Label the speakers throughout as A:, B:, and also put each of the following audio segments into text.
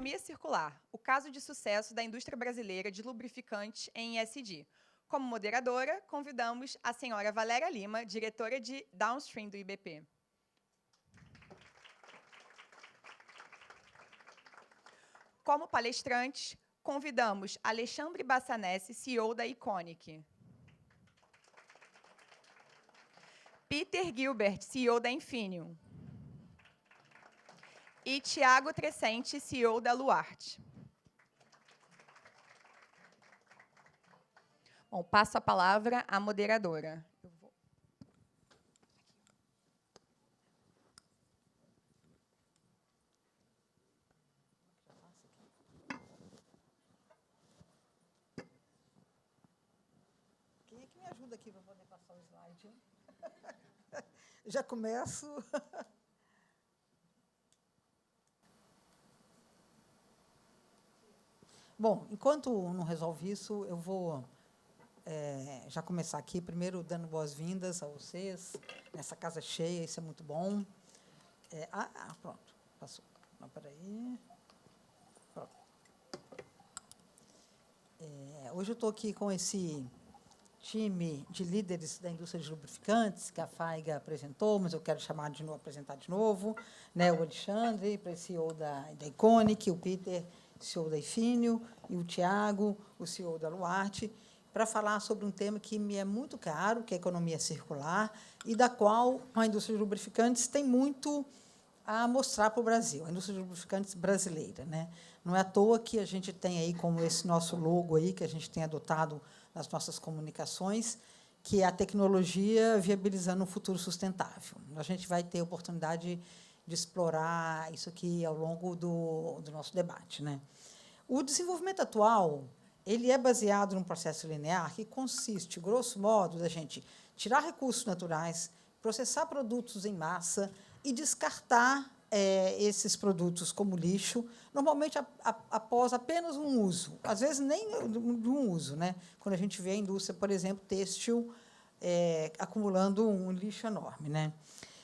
A: Economia circular, o caso de sucesso da indústria brasileira de lubrificantes em ESG. Como moderadora, convidamos a senhora Valéria Lima, diretora de Downstream do IBP. Como palestrantes, convidamos Alexandre Bassanese, CEO da Iconic. Peter Gilbert, CEO da Infinium. E Tiago Trescente, CEO da Luarte. Bom, passo a palavra à moderadora.
B: Quem é que me ajuda aqui para poder passar o slide? Já começo. Bom, enquanto não resolve isso, eu vou já começar aqui, primeiro dando boas-vindas a vocês, nessa casa cheia, isso é muito bom. Pronto, passou. Não, peraí. Pronto. Hoje eu estou aqui com esse time de líderes da indústria de lubrificantes, que a FAIGA apresentou, mas eu quero apresentar de novo, né, o Alexandre, CEO da Iconic, o Peter, CEO da Infinium, e o Tiago, o CEO da Luarte, para falar sobre um tema que me é muito caro, que é a economia circular, e da qual a indústria de lubrificantes tem muito a mostrar para o Brasil, a indústria de lubrificantes brasileira, né? Não é à toa que a gente tem aí, como esse nosso logo aí, que a gente tem adotado nas nossas comunicações, que é a tecnologia viabilizando um futuro sustentável. A gente vai ter a oportunidade de explorar isso aqui ao longo do nosso debate, né? O desenvolvimento atual ele é baseado num processo linear que consiste, grosso modo, da gente tirar recursos naturais, processar produtos em massa e descartar esses produtos como lixo, normalmente após apenas um uso, às vezes nem de um uso, né? Quando a gente vê a indústria, por exemplo, têxtil, acumulando um lixo enorme, né?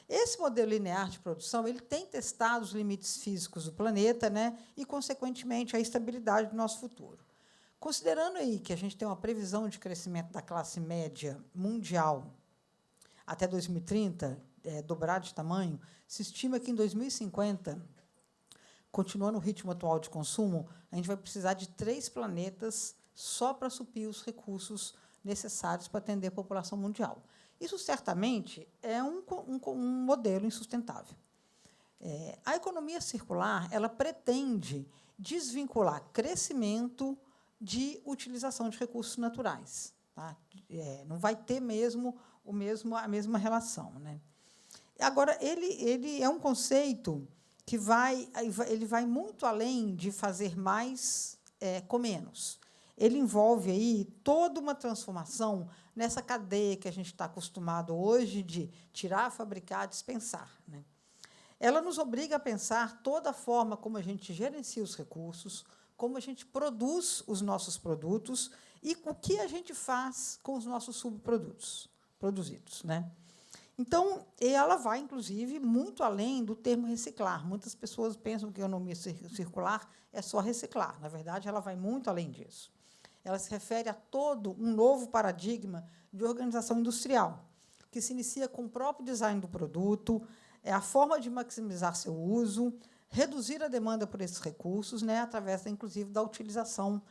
B: Esse modelo linear de produção ele tem testado os limites físicos do planeta, né? E, consequentemente, a estabilidade do nosso futuro. Considerando aí que a gente tem uma previsão de crescimento da classe média mundial até 2030, dobrar de tamanho, se estima que, em 2050, continuando o ritmo atual de consumo, a gente vai precisar de 3 planetas só para suprir os recursos necessários para atender a população mundial. Isso, certamente, é um modelo insustentável. A economia circular ela pretende desvincular crescimento de utilização de recursos naturais. Tá? Não vai ter mesmo a mesma relação, né? Agora, ele é um conceito que ele vai muito além de fazer mais com menos. Ele envolve aí toda uma transformação nessa cadeia que a gente está acostumado hoje de tirar, fabricar, dispensar, né? Ela nos obriga a pensar toda a forma como a gente gerencia os recursos, como a gente produz os nossos produtos e o que a gente faz com os nossos subprodutos produzidos, né? Então, ela vai, inclusive, muito além do termo reciclar. Muitas pessoas pensam que a economia circular é só reciclar. Na verdade, ela vai muito além disso. Ela se refere a todo um novo paradigma de organização industrial, que se inicia com o próprio design do produto, a forma de maximizar seu uso, reduzir a demanda por esses recursos, né, através, inclusive, da utilização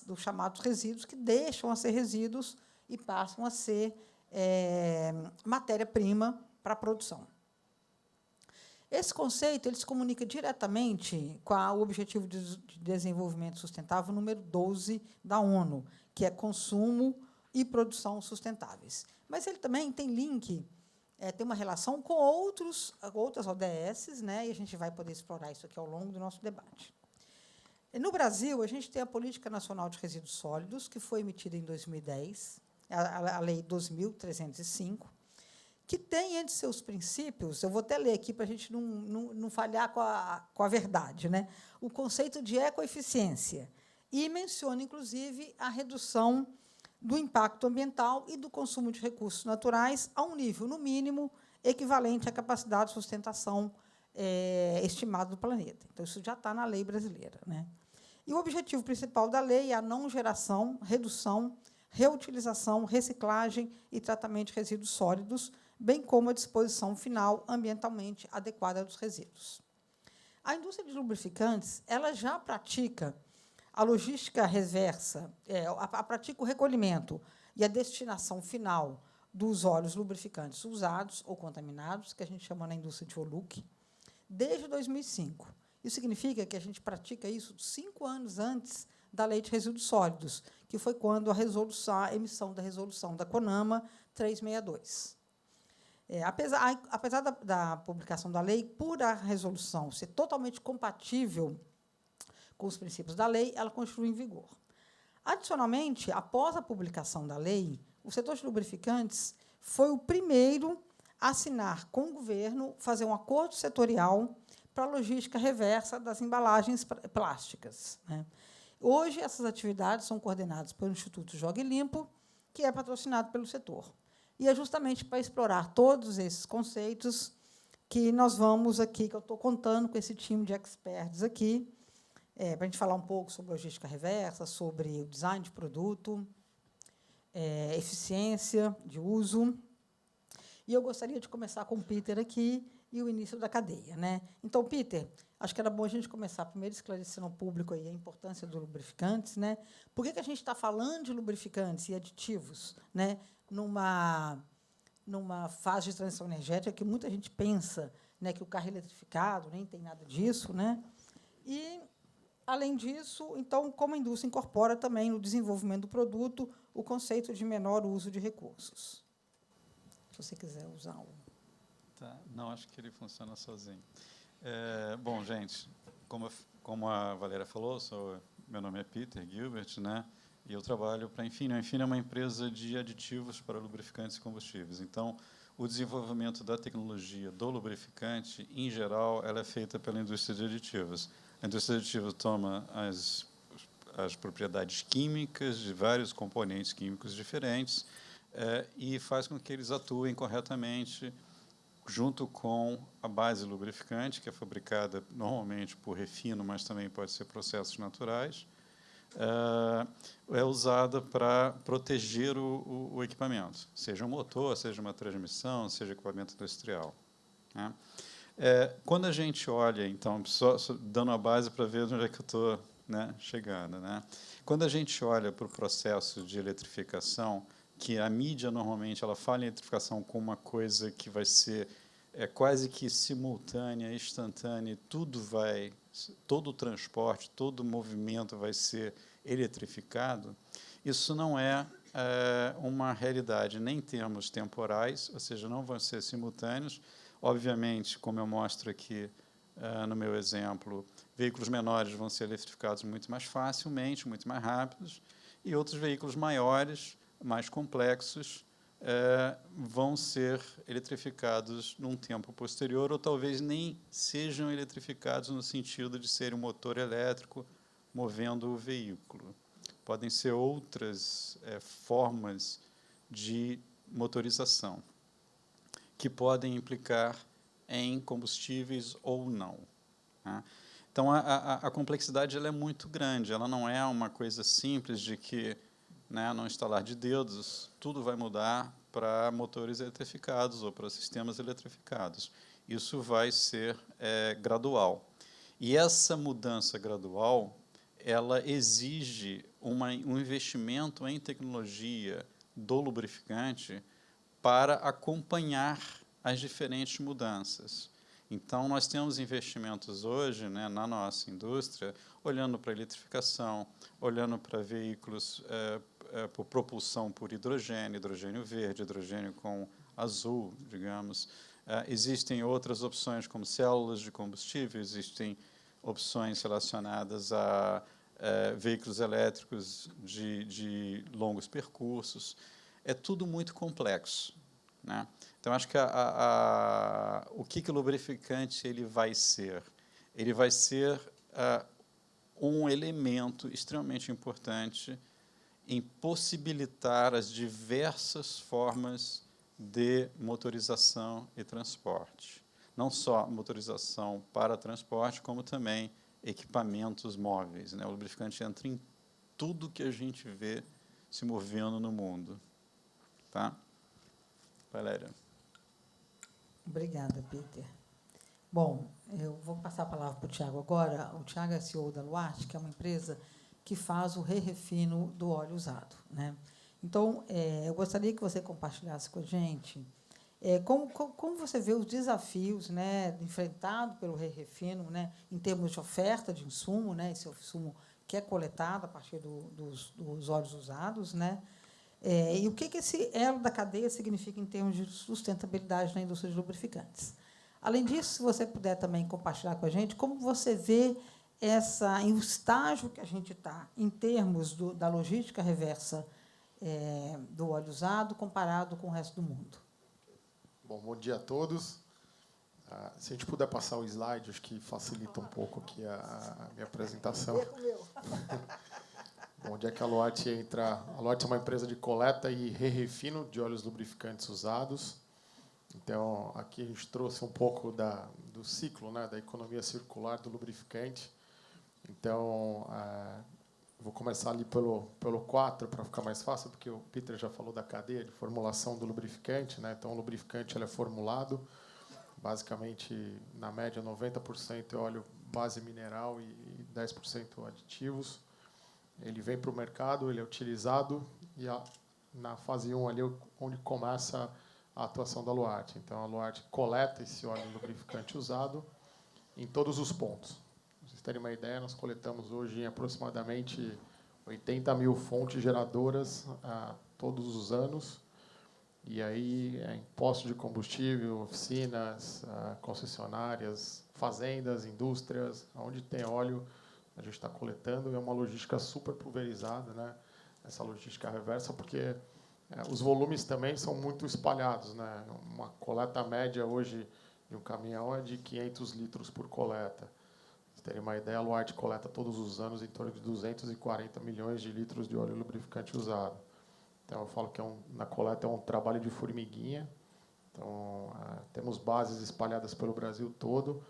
B: dos chamados resíduos, que deixam a ser resíduos e passam a ser matéria-prima para a produção. Esse conceito ele se comunica diretamente com o Objetivo de Desenvolvimento Sustentável número 12 da ONU, que é consumo e produção sustentáveis. Mas ele também tem link, tem uma relação com outras ODS, né, e a gente vai poder explorar isso aqui ao longo do nosso debate. No Brasil, a gente tem a Política Nacional de Resíduos Sólidos, que foi emitida em 2010, a Lei 2.305, que tem entre seus princípios, eu vou até ler aqui para a gente não falhar com a verdade, né? O conceito de ecoeficiência, e menciona, inclusive, a redução do impacto ambiental e do consumo de recursos naturais a um nível, no mínimo, equivalente à capacidade de sustentação estimado do planeta. Então, isso já está na lei brasileira, né? E o objetivo principal da lei é a não geração, redução, reutilização, reciclagem e tratamento de resíduos sólidos, bem como a disposição final ambientalmente adequada dos resíduos. A indústria de lubrificantes ela já pratica a logística reversa, pratica o recolhimento e a destinação final dos óleos lubrificantes usados ou contaminados, que a gente chama na indústria de OLUC, desde 2005. Isso significa que a gente pratica isso 5 anos antes da Lei de Resíduos Sólidos, que foi quando a emissão da resolução da CONAMA 362. Apesar da publicação da lei, por a resolução ser totalmente compatível com os princípios da lei, ela continua em vigor. Adicionalmente, após a publicação da lei, o setor de lubrificantes foi o primeiro a assinar com o governo, fazer um acordo setorial para a logística reversa das embalagens plásticas, né? Hoje, essas atividades são coordenadas pelo Instituto Jogue Limpo, que é patrocinado pelo setor. E é justamente para explorar todos esses conceitos que nós vamos aqui, que eu estou contando com esse time de experts aqui, para a gente falar um pouco sobre logística reversa, sobre o design de produto, eficiência de uso. E eu gostaria de começar com o Peter aqui e o início da cadeia, né? Então, Peter, acho que era bom a gente começar primeiro esclarecendo ao público aí a importância dos lubrificantes, né? Por que a gente está falando de lubrificantes e aditivos, né, numa fase de transição energética que muita gente pensa, né, que o carro eletrificado nem tem nada disso, né? E, além disso, então, como a indústria incorpora também no desenvolvimento do produto o conceito de menor uso de recursos. Se você quiser usar o...
C: Tá. Não, acho que ele funciona sozinho. Bom, gente, como a Valéria falou, meu nome é Peter Gilbert, né? E eu trabalho para a Infineon. A Infineon é uma empresa de aditivos para lubrificantes e combustíveis. Então, o desenvolvimento da tecnologia do lubrificante, em geral, ela é feita pela indústria de aditivos. A indústria de aditivos toma as propriedades químicas de vários componentes químicos diferentes e faz com que eles atuem corretamente junto com a base lubrificante, que é fabricada normalmente por refino, mas também pode ser processos naturais, é usada para proteger o equipamento, seja um motor, seja uma transmissão, seja equipamento industrial, né? Quando a gente olha, então, só dando a base para ver onde é que eu estou, né, chegando, né? Quando a gente olha para o processo de eletrificação, que a mídia normalmente ela fala em eletrificação como uma coisa que vai ser quase que simultânea, instantânea, todo o transporte, todo o movimento vai ser eletrificado. Isso não é uma realidade nem em termos temporais, ou seja, não vão ser simultâneos. Obviamente, como eu mostro aqui no meu exemplo, veículos menores vão ser eletrificados muito mais facilmente, muito mais rápidos, e outros veículos maiores, mais complexos, vão ser eletrificados num tempo posterior, ou talvez nem sejam eletrificados no sentido de ser um motor elétrico movendo o veículo. Podem ser outras formas de motorização que podem implicar em combustíveis ou não, né? Então, a complexidade ela é muito grande. Ela não é uma coisa simples de que, né, não estalar de dedos, tudo vai mudar para motores eletrificados ou para sistemas eletrificados. Isso vai ser gradual. E essa mudança gradual, ela exige um investimento em tecnologia do lubrificante para acompanhar as diferentes mudanças. Então, nós temos investimentos hoje, né, na nossa indústria, olhando para a eletrificação, olhando para veículos por propulsão por hidrogênio, hidrogênio verde, hidrogênio com azul, digamos. Existem outras opções, como células de combustível, existem opções relacionadas a veículos elétricos de longos percursos. É tudo muito complexo, né? Então, acho que o que o lubrificante ele vai ser? Ele vai ser um elemento extremamente importante em possibilitar as diversas formas de motorização e transporte. não só motorização para transporte, como também equipamentos móveis, né? O lubrificante entra em tudo que a gente vê se movendo no mundo. Tá? Valéria.
B: Obrigada, Peter. Bom, eu vou passar a palavra para o Tiago agora. O Tiago é CEO da Luarte, que é uma empresa que faz o re-refino do óleo usado, né? Então, eu gostaria que você compartilhasse com a gente como você vê os desafios, né, enfrentados pelo re-refino, né, em termos de oferta de insumo, né, esse insumo que é coletado a partir dos óleos usados, né, e o que esse elo da cadeia significa em termos de sustentabilidade na indústria de lubrificantes. Além disso, se você puder também compartilhar com a gente como você vê o estágio que a gente está em termos da logística reversa do óleo usado comparado com o resto do mundo.
D: Bom dia a todos. Se a gente puder passar o slide, acho que facilita um pouco aqui a minha apresentação. Onde é que a Luarte entra? A Luarte é uma empresa de coleta e re-refino de óleos lubrificantes usados. Então, aqui a gente trouxe um pouco do ciclo, né, da economia circular do lubrificante. Então, vou começar ali pelo 4, para ficar mais fácil, porque o Peter já falou da cadeia de formulação do lubrificante, né? Então, o lubrificante ele é formulado, basicamente, na média, 90% é óleo base mineral e 10% aditivos. Ele vem para o mercado, ele é utilizado, e na fase 1, ali, onde começa a atuação da Luarte. Então, a Luarte coleta esse óleo lubrificante usado em todos os pontos. Para vocês terem uma ideia, nós coletamos hoje em aproximadamente 80 mil fontes geradoras todos os anos. E aí, em postos de combustível, oficinas, concessionárias, fazendas, indústrias, onde tem óleo, a gente está coletando. É uma logística super pulverizada, né? Essa logística reversa, porque os volumes também são muito espalhados, né? Uma coleta média hoje de um caminhão é de 500 litros por coleta. Terem uma ideia, a Luarte coleta todos os anos em torno de 240 milhões de litros de óleo lubrificante usado. Então, eu falo que na coleta é um trabalho de formiguinha. Então, temos bases espalhadas pelo Brasil todo.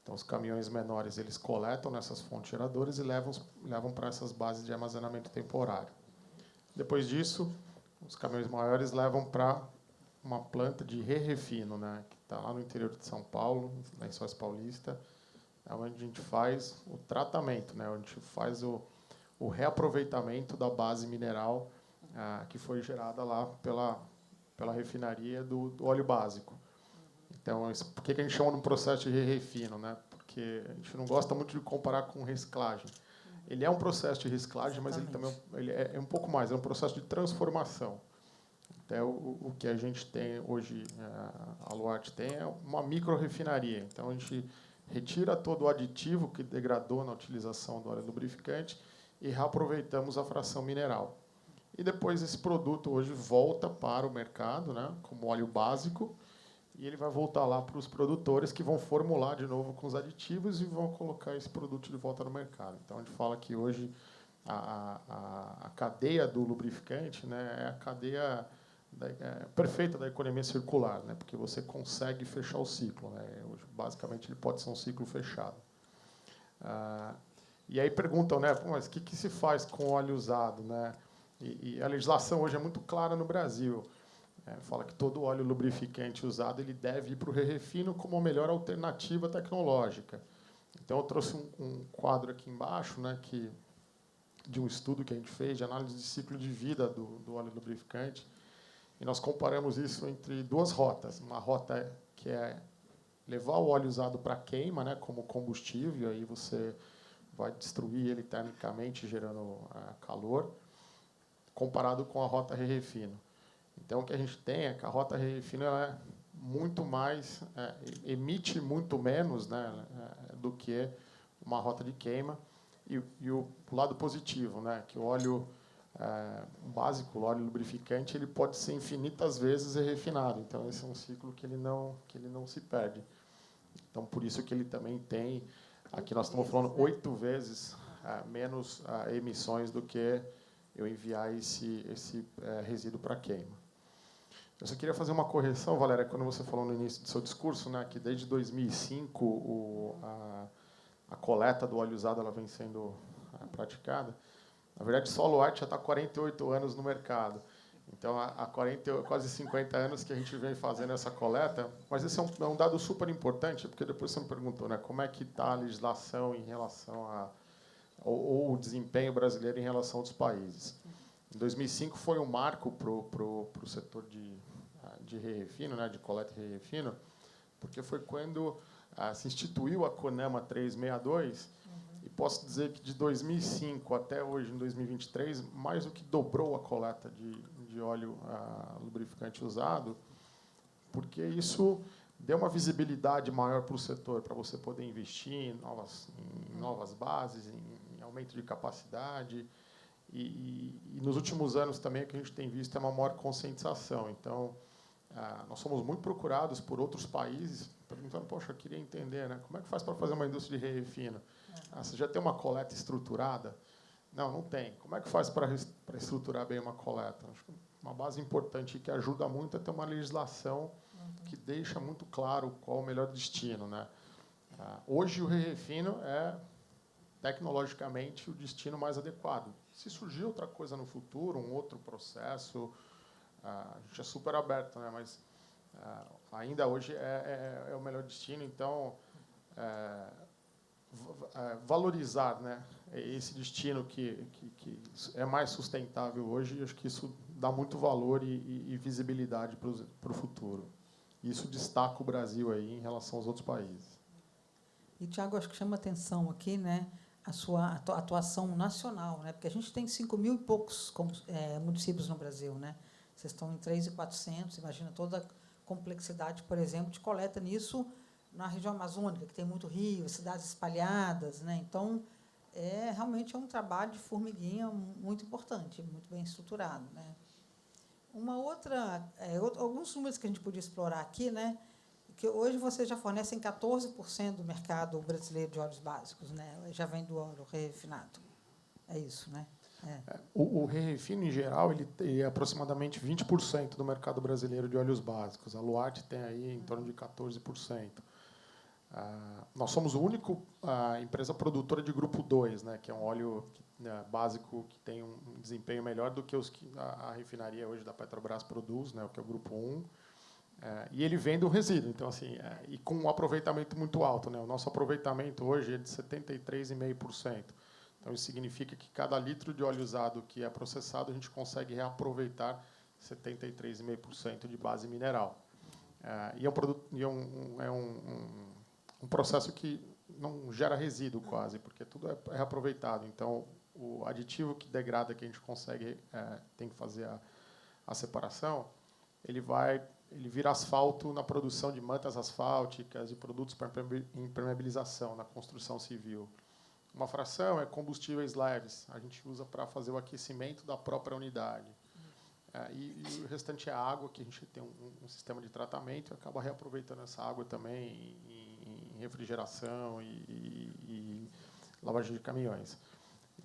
D: Então, os caminhões menores eles coletam nessas fontes geradoras e levam para essas bases de armazenamento temporário. Depois disso, os caminhões maiores levam para uma planta de re-refino, né, que está lá no interior de São Paulo, na Lençóis Paulista, onde a gente faz o tratamento, né, onde a gente faz o reaproveitamento da base mineral que foi gerada lá pela refinaria do óleo básico. Então, por que a gente chama de um processo de re-refino? Né? Porque a gente não gosta muito de comparar com reciclagem. Ele é um processo de reciclagem, mas ele também é um pouco mais, é um processo de transformação. Então, o que a gente tem hoje, a Luarte tem, é uma micro-refinaria. Então, a gente retira todo o aditivo que degradou na utilização do óleo lubrificante e reaproveitamos a fração mineral. E depois esse produto hoje volta para o mercado, né, como óleo básico, e ele vai voltar lá para os produtores que vão formular de novo com os aditivos e vão colocar esse produto de volta no mercado. Então, a gente fala que hoje a cadeia do lubrificante, né, é a cadeia perfeita da economia circular, né, porque você consegue fechar o ciclo. Né, hoje, basicamente, ele pode ser um ciclo fechado. E aí perguntam, né, mas o que se faz com óleo usado? Né? E a legislação hoje é muito clara no Brasil. Fala que todo óleo lubrificante usado ele deve ir para o re-refino como a melhor alternativa tecnológica. Então, eu trouxe um quadro aqui embaixo, né, de um estudo que a gente fez de análise de ciclo de vida do óleo lubrificante. E nós comparamos isso entre duas rotas. Uma rota que é levar o óleo usado para queima, né, como combustível, e aí você vai destruir ele termicamente, gerando calor, comparado com a rota re-refino. Então, o que a gente tem é que a rota re-refino é muito mais, emite muito menos, né, do que uma rota de queima. E o lado positivo, né, que o óleo básico, o óleo lubrificante, ele pode ser infinitas vezes refinado. Então, esse é um ciclo que ele não se perde. Então, por isso que ele também tem, aqui nós estamos falando 8 vezes menos emissões do que eu enviar esse resíduo para queima. Eu só queria fazer uma correção, Valéria, quando você falou no início do seu discurso, né, que desde 2005 a coleta do óleo usado ela vem sendo praticada. Na verdade, só a Aluarte já está há 48 anos no mercado. Então, há quase 50 anos que a gente vem fazendo essa coleta. Mas esse é um dado super importante, porque depois você me perguntou, né, como é que está a legislação em relação ou o desempenho brasileiro em relação a outros países. Em 2005 foi um marco para o setor de re-refino, né, de coleta e re-refino, porque foi quando se instituiu a CONAMA 362, e posso dizer que de 2005 até hoje, em 2023, mais do que dobrou a coleta de óleo lubrificante usado, porque isso deu uma visibilidade maior para o setor, para você poder investir em novas bases, em aumento de capacidade. E nos últimos anos também o que a gente tem visto é uma maior conscientização. Então, nós somos muito procurados por outros países, perguntando, poxa, eu queria entender, né, como é que faz para fazer uma indústria de re-refino? Você já tem uma coleta estruturada? Não tem. Como é que faz para estruturar bem uma coleta? Acho que uma base importante que ajuda muito é ter uma legislação que deixa muito claro qual o melhor destino, né? Hoje, o re-refino é, tecnologicamente, o destino mais adequado. Se surgir outra coisa no futuro, um outro processo, a gente é super aberto, né? Mas ainda hoje é o melhor destino. Então, valorizar, né, esse destino que é mais sustentável hoje, acho que isso dá muito valor e visibilidade para o futuro. Isso destaca o Brasil aí em relação aos outros países.
B: E, Tiago, acho que chama atenção aqui, né, a sua atuação nacional, né, porque a gente tem 5.000 e poucos municípios no Brasil, né? Vocês estão em 3.400, imagina toda a complexidade, por exemplo, de coleta nisso na região amazônica, que tem muito rio, cidades espalhadas, né? Então, realmente é um trabalho de formiguinha muito importante, muito bem estruturado, né? Uma outra, alguns números que a gente podia explorar aqui, né? Que hoje vocês já fornecem 14% do mercado brasileiro de óleos básicos, né? Já vem do óleo refinado. É isso, né?
D: O re-refino, em geral, ele é aproximadamente 20% do mercado brasileiro de óleos básicos. A Aluarte tem aí em torno de 14%. Nós somos o único empresa produtora de grupo 2, né, que é um óleo básico que tem um desempenho melhor do que os que a refinaria hoje da Petrobras produz, né, que é o grupo 1. E ele vem do resíduo, então assim, e com um aproveitamento muito alto, né? O nosso aproveitamento hoje é de 73,5%. Então isso significa que cada litro de óleo usado que é processado a gente consegue reaproveitar 73,5% de base mineral. E é um produto, um processo que não gera resíduo quase, porque tudo é reaproveitado. Então o aditivo que degrada, que a gente consegue, tem que fazer a separação, ele vira asfalto na produção de mantas asfálticas e produtos para impermeabilização na construção civil. Uma fração é combustíveis leves, a gente usa para fazer o aquecimento da própria unidade. E o restante é água, que a gente tem um sistema de tratamento e acaba reaproveitando essa água também em refrigeração e lavagem de caminhões.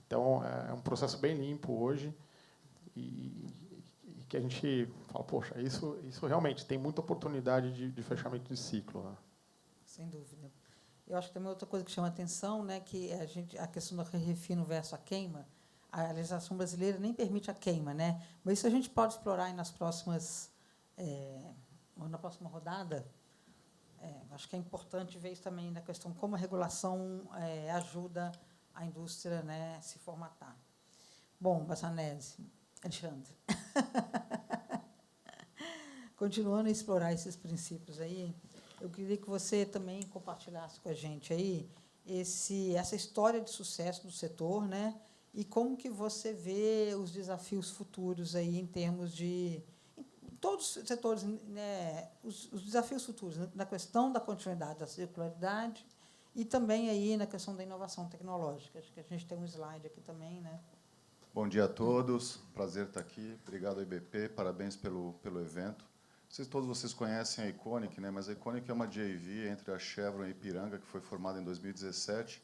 D: Então, é um processo bem limpo hoje e que a gente fala, poxa, isso realmente tem muita oportunidade de fechamento de ciclo, né?
B: Sem dúvida. Eu acho que também outra coisa que chama atenção, né, que a questão do refino versus a queima, a legislação brasileira nem permite a queima, né? Mas isso a gente pode explorar aí na próxima rodada. Acho que é importante ver isso também na questão como a regulação ajuda a indústria, né, se formatar. Bom, Bassanese, Alexandre. Continuando a explorar esses princípios aí, eu queria que você também compartilhasse com a gente aí essa história de sucesso do setor, né? E como que você vê os desafios futuros aí em termos de em todos os setores, né? Os desafios futuros, né? Na questão da continuidade da circularidade e também aí na questão da inovação tecnológica. Acho que a gente tem um slide aqui também, né?
E: Bom dia a todos, prazer estar aqui. Obrigado ao IBP, parabéns pelo evento. Todos vocês conhecem a Econic, né? Mas a Econic é uma JV entre a Chevron e a Ipiranga, que foi formada em 2017,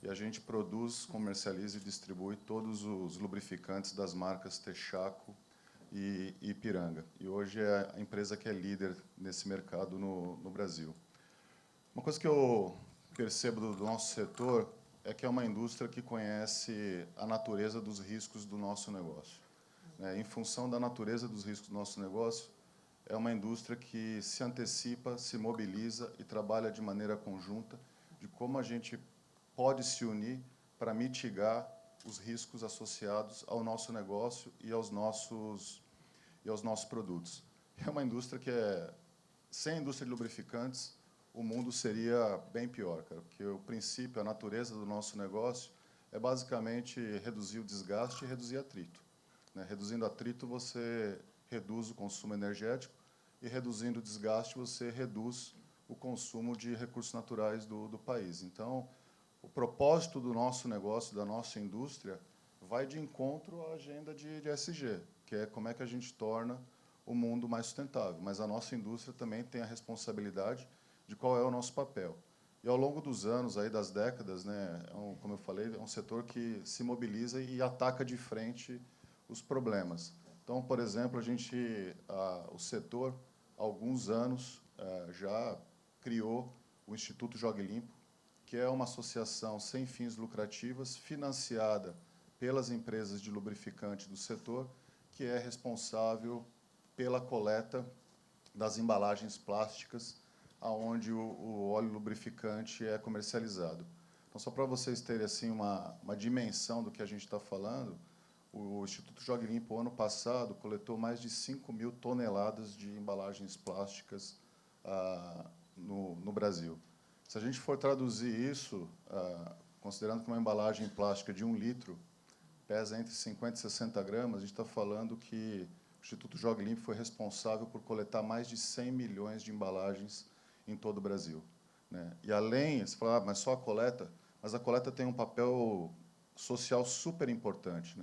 E: e a gente produz, comercializa e distribui todos os lubrificantes das marcas Texaco e Ipiranga. E hoje é a empresa que é líder nesse mercado no Brasil. Uma coisa que eu percebo do nosso setor é que é uma indústria que conhece a natureza dos riscos do nosso negócio. Em função da natureza dos riscos do nosso negócio, é uma indústria que se antecipa, se mobiliza e trabalha de maneira conjunta de como a gente pode se unir para mitigar os riscos associados ao nosso negócio e aos nossos produtos. É uma indústria que sem a indústria de lubrificantes, o mundo seria bem pior, cara, porque o princípio, a natureza do nosso negócio é basicamente reduzir o desgaste e reduzir atrito. Reduzindo atrito, você reduz o consumo energético e, reduzindo o desgaste, você reduz o consumo de recursos naturais do país. Então, o propósito do nosso negócio, da nossa indústria, vai de encontro à agenda de ESG, que é como é que a gente torna o mundo mais sustentável. Mas a nossa indústria também tem a responsabilidade de qual é o nosso papel. E, ao longo dos anos, aí, das décadas, como eu falei, é um setor que se mobiliza e ataca de frente os problemas. Então, por exemplo, o setor, há alguns anos, já criou o Instituto Jogue Limpo, que é uma associação sem fins lucrativos, financiada pelas empresas de lubrificante do setor, que é responsável pela coleta das embalagens plásticas aonde o óleo lubrificante é comercializado. Então, só para vocês terem assim, uma dimensão do que a gente está falando, o Instituto Jogue Limpo, ano passado, coletou mais de 5.000 toneladas de embalagens plásticas no Brasil. Se a gente for traduzir isso, considerando que uma embalagem plástica de 1 litro pesa entre 50 e 60 gramas, a gente está falando que o Instituto Jogue Limpo foi responsável por coletar mais de 100 milhões de embalagens em todo o Brasil. E, além, você fala, mas só a coleta? Mas a coleta tem um papel social super importante,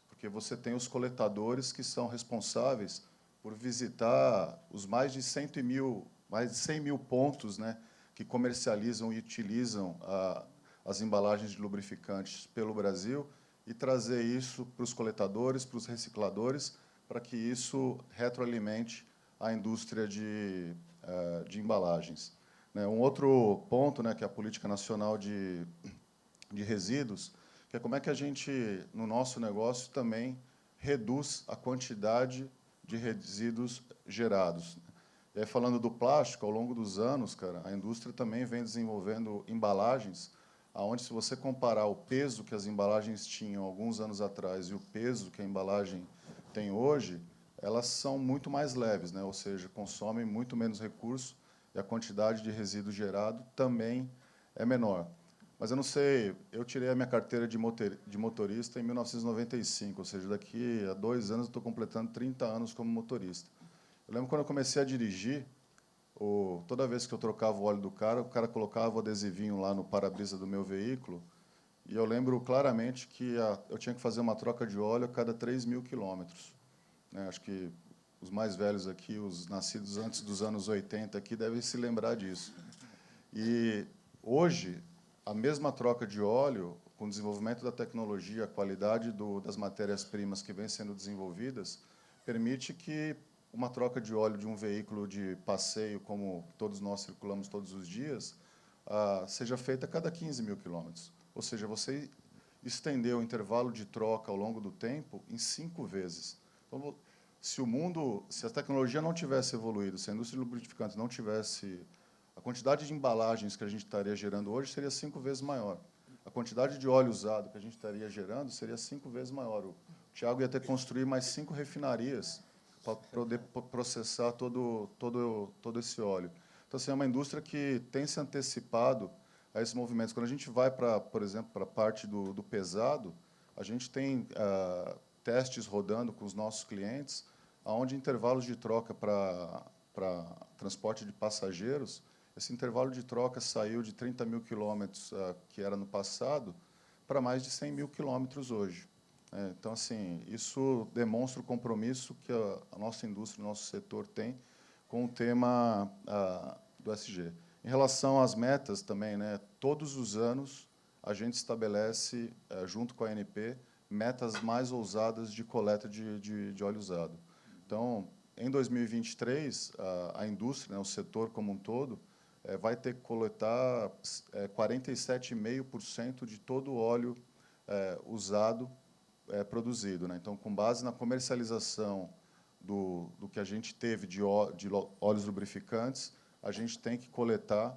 E: porque você tem os coletadores que são responsáveis por visitar os mais de 100 mil pontos, que comercializam e utilizam as embalagens de lubrificantes pelo Brasil e trazer isso para os coletadores, para os recicladores, para que isso retroalimente a indústria de embalagens. Um outro ponto, que é a Política Nacional de Resíduos, que é como é que a gente, no nosso negócio, também reduz a quantidade de resíduos gerados. E aí, falando do plástico, ao longo dos anos, cara, a indústria também vem desenvolvendo embalagens, onde, se você comparar o peso que as embalagens tinham alguns anos atrás e o peso que a embalagem tem hoje, elas são muito mais leves, ou seja, consomem muito menos recursos e a quantidade de resíduo gerado também é menor. Mas eu não sei, eu tirei a minha carteira de motorista em 1995, ou seja, daqui a 2 anos eu estou completando 30 anos como motorista. Eu lembro quando eu comecei a dirigir, toda vez que eu trocava o óleo do cara, o cara colocava o adesivinho lá no para-brisa do meu veículo, e eu lembro claramente que eu tinha que fazer uma troca de óleo a cada 3.000 quilômetros. Acho que os mais velhos aqui, os nascidos antes dos anos 80 aqui, devem se lembrar disso. E hoje, a mesma troca de óleo, com o desenvolvimento da tecnologia, a qualidade das matérias-primas que vêm sendo desenvolvidas, permite que uma troca de óleo de um veículo de passeio, como todos nós circulamos todos os dias, seja feita a cada 15.000 quilômetros. Ou seja, você estendeu o intervalo de troca ao longo do tempo em 5 vezes. Então, se a tecnologia não tivesse evoluído, se a indústria de lubrificantes não tivesse, a quantidade de embalagens que a gente estaria gerando hoje seria 5 vezes maior. A quantidade de óleo usado que a gente estaria gerando seria 5 vezes maior. O Thiago ia ter que construir mais 5 refinarias para poder processar todo esse óleo. Então, assim, é uma indústria que tem se antecipado a esses movimentos. Quando a gente vai, por exemplo, para a parte do pesado, a gente tem testes rodando com os nossos clientes, onde intervalos de troca para transporte de passageiros, esse intervalo de troca saiu de 30.000 quilômetros, que era no passado, para mais de 100.000 quilômetros hoje. Então, assim, isso demonstra o compromisso que a nossa indústria, o nosso setor tem com o tema do ESG. Em relação às metas também, todos os anos a gente estabelece, junto com a ANP, metas mais ousadas de coleta de óleo usado. Então, em 2023, a indústria, né, o setor como um todo, vai ter que coletar 47,5% de todo o óleo usado produzido, né? Então, com base na comercialização do que a gente teve de óleos lubrificantes, a gente tem que coletar,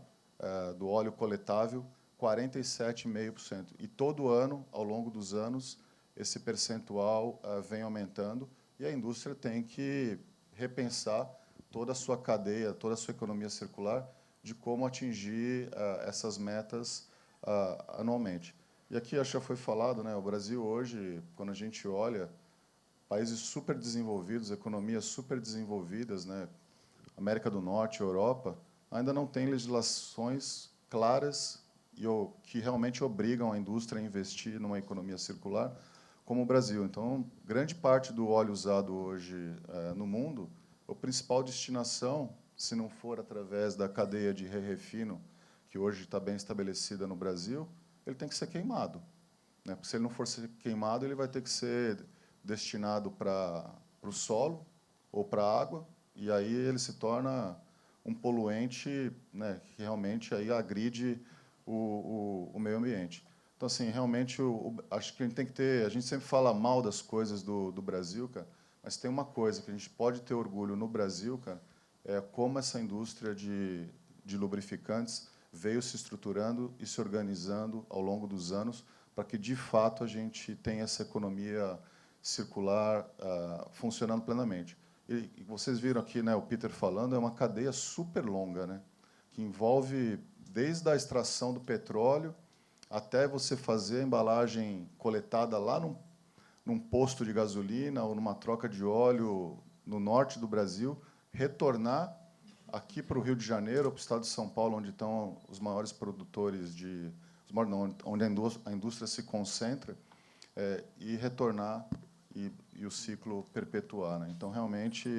E: do óleo coletável, 47,5%. E todo ano, ao longo dos anos, esse percentual vem aumentando, e a indústria tem que repensar toda a sua cadeia, toda a sua economia circular, de como atingir essas metas anualmente. E aqui, acho que já foi falado, né, o Brasil hoje, quando a gente olha, países super desenvolvidos, economias super desenvolvidas, né, América do Norte, Europa, ainda não tem legislações claras que realmente obrigam a indústria a investir numa economia circular, como o Brasil. Então, grande parte do óleo usado hoje no mundo, a principal destinação, se não for através da cadeia de refino, que hoje está bem estabelecida no Brasil, ele tem que ser queimado, né? Porque se ele não for ser queimado, ele vai ter que ser destinado para o solo ou para a água, e aí ele se torna um poluente, né, que realmente aí agride o meio ambiente. Então, assim, realmente, acho que a gente tem que ter... A gente sempre fala mal das coisas do Brasil, cara, mas tem uma coisa que a gente pode ter orgulho no Brasil, cara, é como essa indústria de lubrificantes veio se estruturando e se organizando ao longo dos anos para que, de fato, a gente tenha essa economia circular funcionando plenamente. E vocês viram aqui, né, o Peter falando, é uma cadeia super longa, né, que envolve desde a extração do petróleo até você fazer a embalagem coletada lá num posto de gasolina ou numa troca de óleo no norte do Brasil, retornar aqui para o Rio de Janeiro, ou para o estado de São Paulo, onde estão os maiores produtores onde a indústria se concentra, e retornar e o ciclo perpetuar, né? Então, realmente,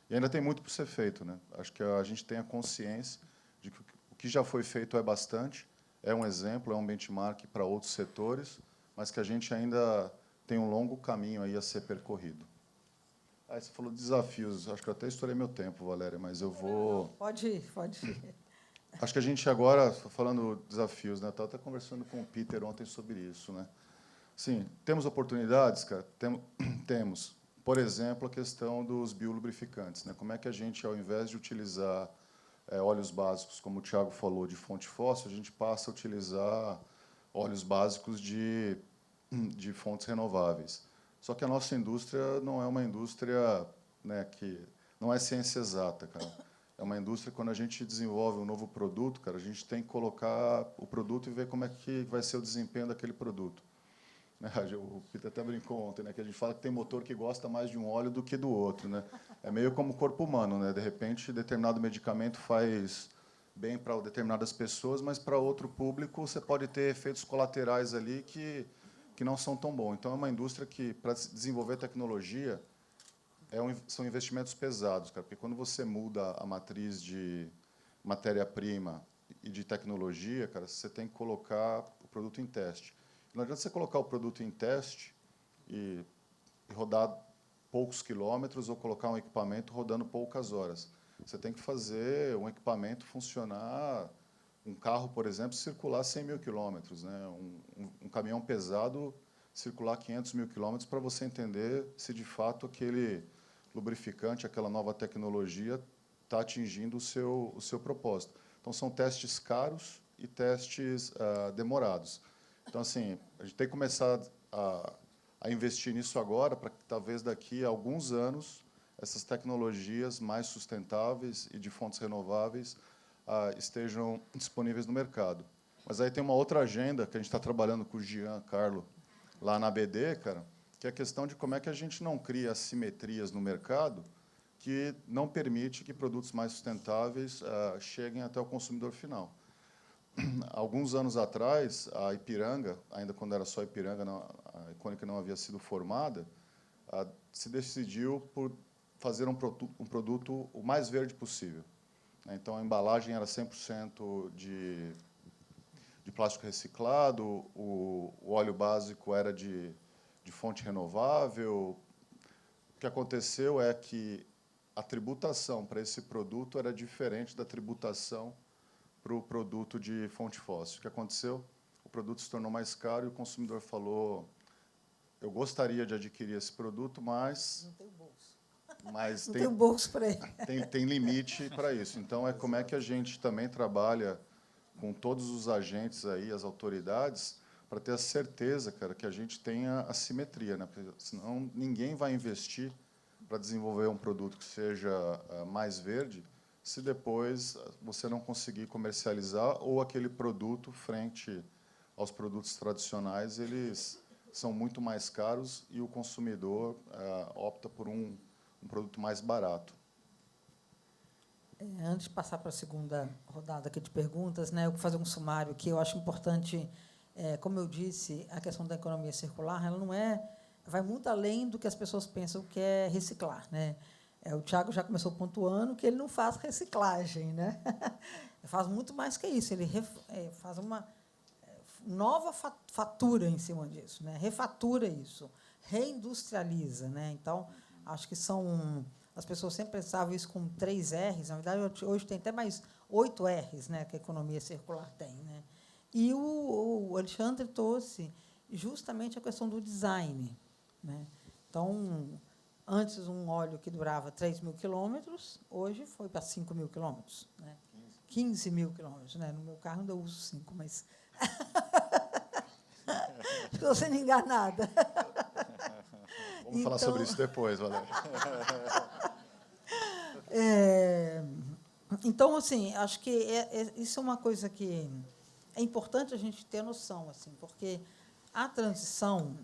E: e ainda tem muito para ser feito, né? Acho que a gente tem a consciência de que o que já foi feito é bastante, é um exemplo, é um benchmark para outros setores, mas que a gente ainda tem um longo caminho aí a ser percorrido. Você falou de desafios. Acho que eu até estourei meu tempo, Valéria, mas eu vou...
B: Pode ir, pode ir.
E: Acho que a gente agora, falando de desafios, né? Eu estava até conversando com o Peter ontem sobre isso, né? Sim, temos oportunidades, cara? Temos. Por exemplo, a questão dos biolubrificantes, né? Como é que a gente, ao invés de utilizar óleos básicos, como o Thiago falou, de fonte fóssil, a gente passa a utilizar óleos básicos de fontes renováveis. Só que a nossa indústria não é uma indústria, né, que não é ciência exata, cara. É uma indústria, quando a gente desenvolve um novo produto, cara, a gente tem que colocar o produto e ver como é que vai ser o desempenho daquele produto. Né? O Peter até brincou ontem, né, que a gente fala que tem motor que gosta mais de um óleo do que do outro, né? É meio como o corpo humano, né? De repente, determinado medicamento faz bem para determinadas pessoas, mas para outro público você pode ter efeitos colaterais ali que não são tão bons. Então, é uma indústria que, para desenvolver tecnologia, são investimentos pesados, cara, porque quando você muda a matriz de matéria-prima e de tecnologia, cara, você tem que colocar o produto em teste. Não adianta você colocar o produto em teste e rodar poucos quilômetros ou colocar um equipamento rodando poucas horas. Você tem que fazer um equipamento funcionar, um carro, por exemplo, circular 100 mil quilômetros, né? Um caminhão pesado circular 500 mil quilômetros para você entender se, de fato, aquele lubrificante, aquela nova tecnologia está atingindo o seu propósito. Então, são testes caros e testes demorados. Então, assim, a gente tem que começar a investir nisso agora para que, talvez, daqui a alguns anos, essas tecnologias mais sustentáveis e de fontes renováveis estejam disponíveis no mercado. Mas aí tem uma outra agenda que a gente está trabalhando com o Giancarlo lá na BD, cara, que é a questão de como é que a gente não cria assimetrias no mercado que não permite que produtos mais sustentáveis cheguem até o consumidor final. Alguns anos atrás, a Ipiranga, ainda quando era só Ipiranga, a Iconic não havia sido formada, se decidiu por fazer um produto o mais verde possível. Então, a embalagem era 100% de plástico reciclado, o óleo básico era de fonte renovável, que aconteceu é que a tributação para esse produto era diferente da tributação para o produto de fonte fóssil. O que aconteceu? O produto se tornou mais caro e o consumidor falou: eu gostaria de adquirir esse produto, mas
B: Não tem bolso.
E: mas
B: Não tem bolso para ele.
E: tem limite para isso. Então, é como é que a gente também trabalha com todos os agentes aí, as autoridades, para ter a certeza, cara, que a gente tenha a simetria, né? Porque senão ninguém vai investir para desenvolver um produto que seja mais verde, se depois você não conseguir comercializar ou aquele produto frente aos produtos tradicionais, eles são muito mais caros e o consumidor opta por um produto mais barato.
B: Antes de passar para a segunda rodada aqui de perguntas, né, eu vou fazer um sumário aqui. Eu acho importante, como eu disse, a questão da economia circular, ela não vai muito além do que as pessoas pensam que é reciclar, né? O Thiago já começou pontuando que ele não faz reciclagem, né? Ele faz muito mais que isso. Ele faz uma nova fatura em cima disso, né? Refatura isso, reindustrializa, né? Então, acho que as pessoas sempre pensavam isso com 3 R's, na verdade, hoje tem até mais 8 R's, né, que a economia circular tem, né? E o Alexandre trouxe justamente a questão do design, né? Então, antes, um óleo que durava 3.000 quilômetros, hoje foi para 5.000 quilômetros, né? 15.000 quilômetros, né? No meu carro ainda uso 5, mas estou sendo enganada.
E: Vamos falar sobre isso depois, Valéria.
B: Então, assim, acho que isso é uma coisa que é importante a gente ter noção, assim, porque a transição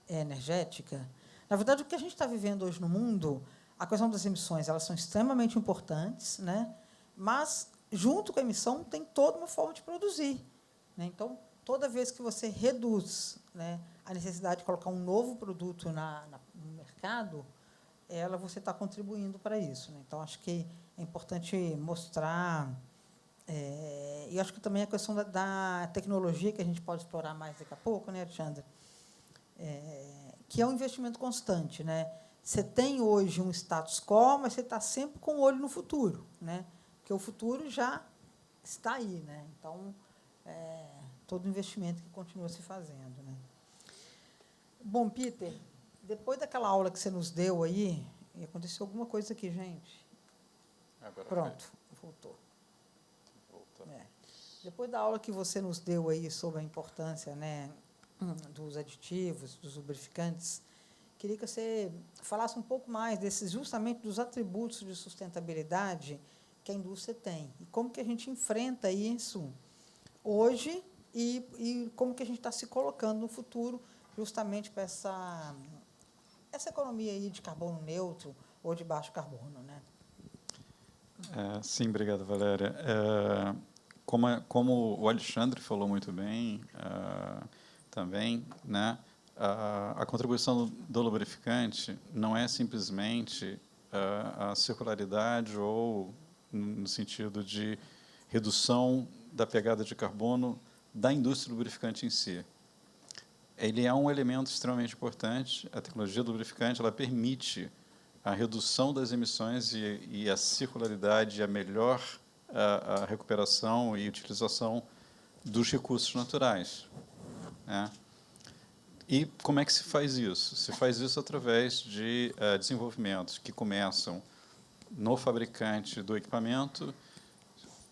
B: energética, na verdade, o que a gente está vivendo hoje no mundo, a questão das emissões, elas são extremamente importantes, né? Mas, junto com a emissão, tem toda uma forma de produzir, né? Então, toda vez que você reduz, né, a necessidade de colocar um novo produto no mercado, você está contribuindo para isso, né? Então, acho que é importante mostrar, e acho que também a questão da tecnologia, que a gente pode explorar mais daqui a pouco, né, Alexandre? Que é um investimento constante, né? Você tem hoje um status quo, mas você está sempre com o olho no futuro, né? Porque o futuro já está aí, né? Então, todo investimento que continua se fazendo, né? Bom, Peter, depois daquela aula que você nos deu aí, aconteceu alguma coisa aqui, gente.
C: Agora
B: Pronto, voltou.
C: Voltou.
B: Depois da aula que você nos deu aí sobre a importância, né, dos aditivos, dos lubrificantes, queria que você falasse um pouco mais justamente dos atributos de sustentabilidade que a indústria tem e como que a gente enfrenta isso hoje e como que a gente está se colocando no futuro justamente para essa economia aí de carbono neutro ou de baixo carbono, né?
C: Sim, obrigado, Valéria. Como o Alexandre falou muito bem também, né, a contribuição do lubrificante não é simplesmente a circularidade ou no sentido de redução da pegada de carbono da indústria lubrificante em si. Ele é um elemento extremamente importante. A tecnologia do lubrificante ela permite a redução das emissões e a circularidade, a melhor a recuperação e utilização dos recursos naturais, né? E como é que se faz isso? Se faz isso através de desenvolvimentos que começam no fabricante do equipamento,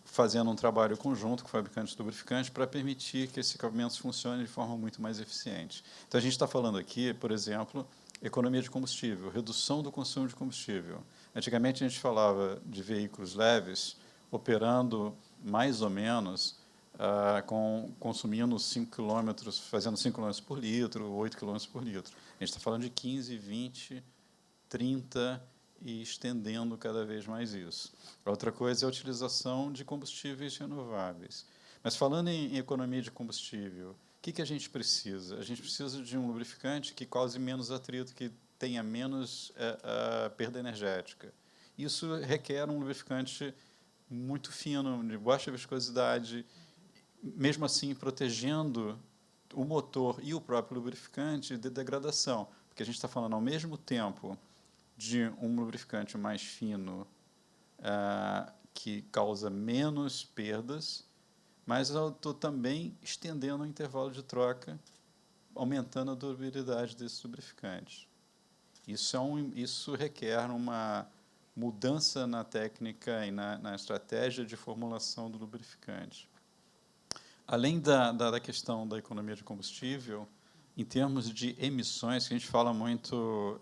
C: fazendo um trabalho conjunto com o fabricante do lubrificante para permitir que esses equipamentos funcionem de forma muito mais eficiente. Então, a gente está falando aqui, por exemplo, economia de combustível, redução do consumo de combustível. Antigamente, a gente falava de veículos leves operando mais ou menos, consumindo 5 km, fazendo 5 km por litro, 8 km por litro. A gente está falando de 15, 20, 30 e estendendo cada vez mais isso. Outra coisa é a utilização de combustíveis renováveis. Mas, falando em economia de combustível, o que a gente precisa? A gente precisa de um lubrificante que cause menos atrito, que tenha menos perda energética. Isso requer um lubrificante muito fino, de baixa viscosidade, mesmo assim protegendo o motor e o próprio lubrificante de degradação, porque a gente está falando ao mesmo tempo de um lubrificante mais fino, que causa menos perdas, mas eu estou também estendendo o intervalo de troca, aumentando a durabilidade desses lubrificantes. Isso requer uma mudança na técnica e na estratégia de formulação do lubrificante. Além da questão da economia de combustível, em termos de emissões, que a gente fala muito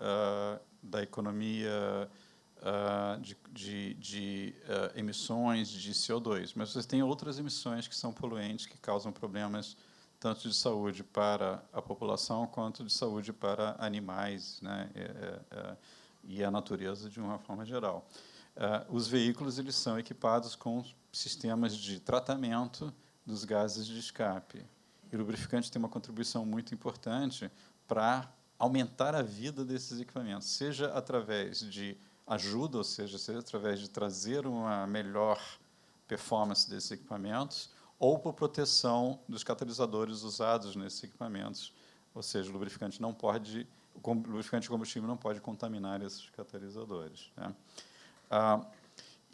C: da economia de emissões de CO2, mas você tem outras emissões que são poluentes, que causam problemas tanto de saúde para a população quanto de saúde para animais, né, e a natureza de uma forma geral. Os veículos eles são equipados com sistemas de tratamento dos gases de escape. E o lubrificante tem uma contribuição muito importante para aumentar a vida desses equipamentos, seja através de ajuda, ou seja através de trazer uma melhor performance desses equipamentos, ou por proteção dos catalisadores usados nesses equipamentos, ou seja, o lubrificante de combustível não pode contaminar esses catalisadores, né?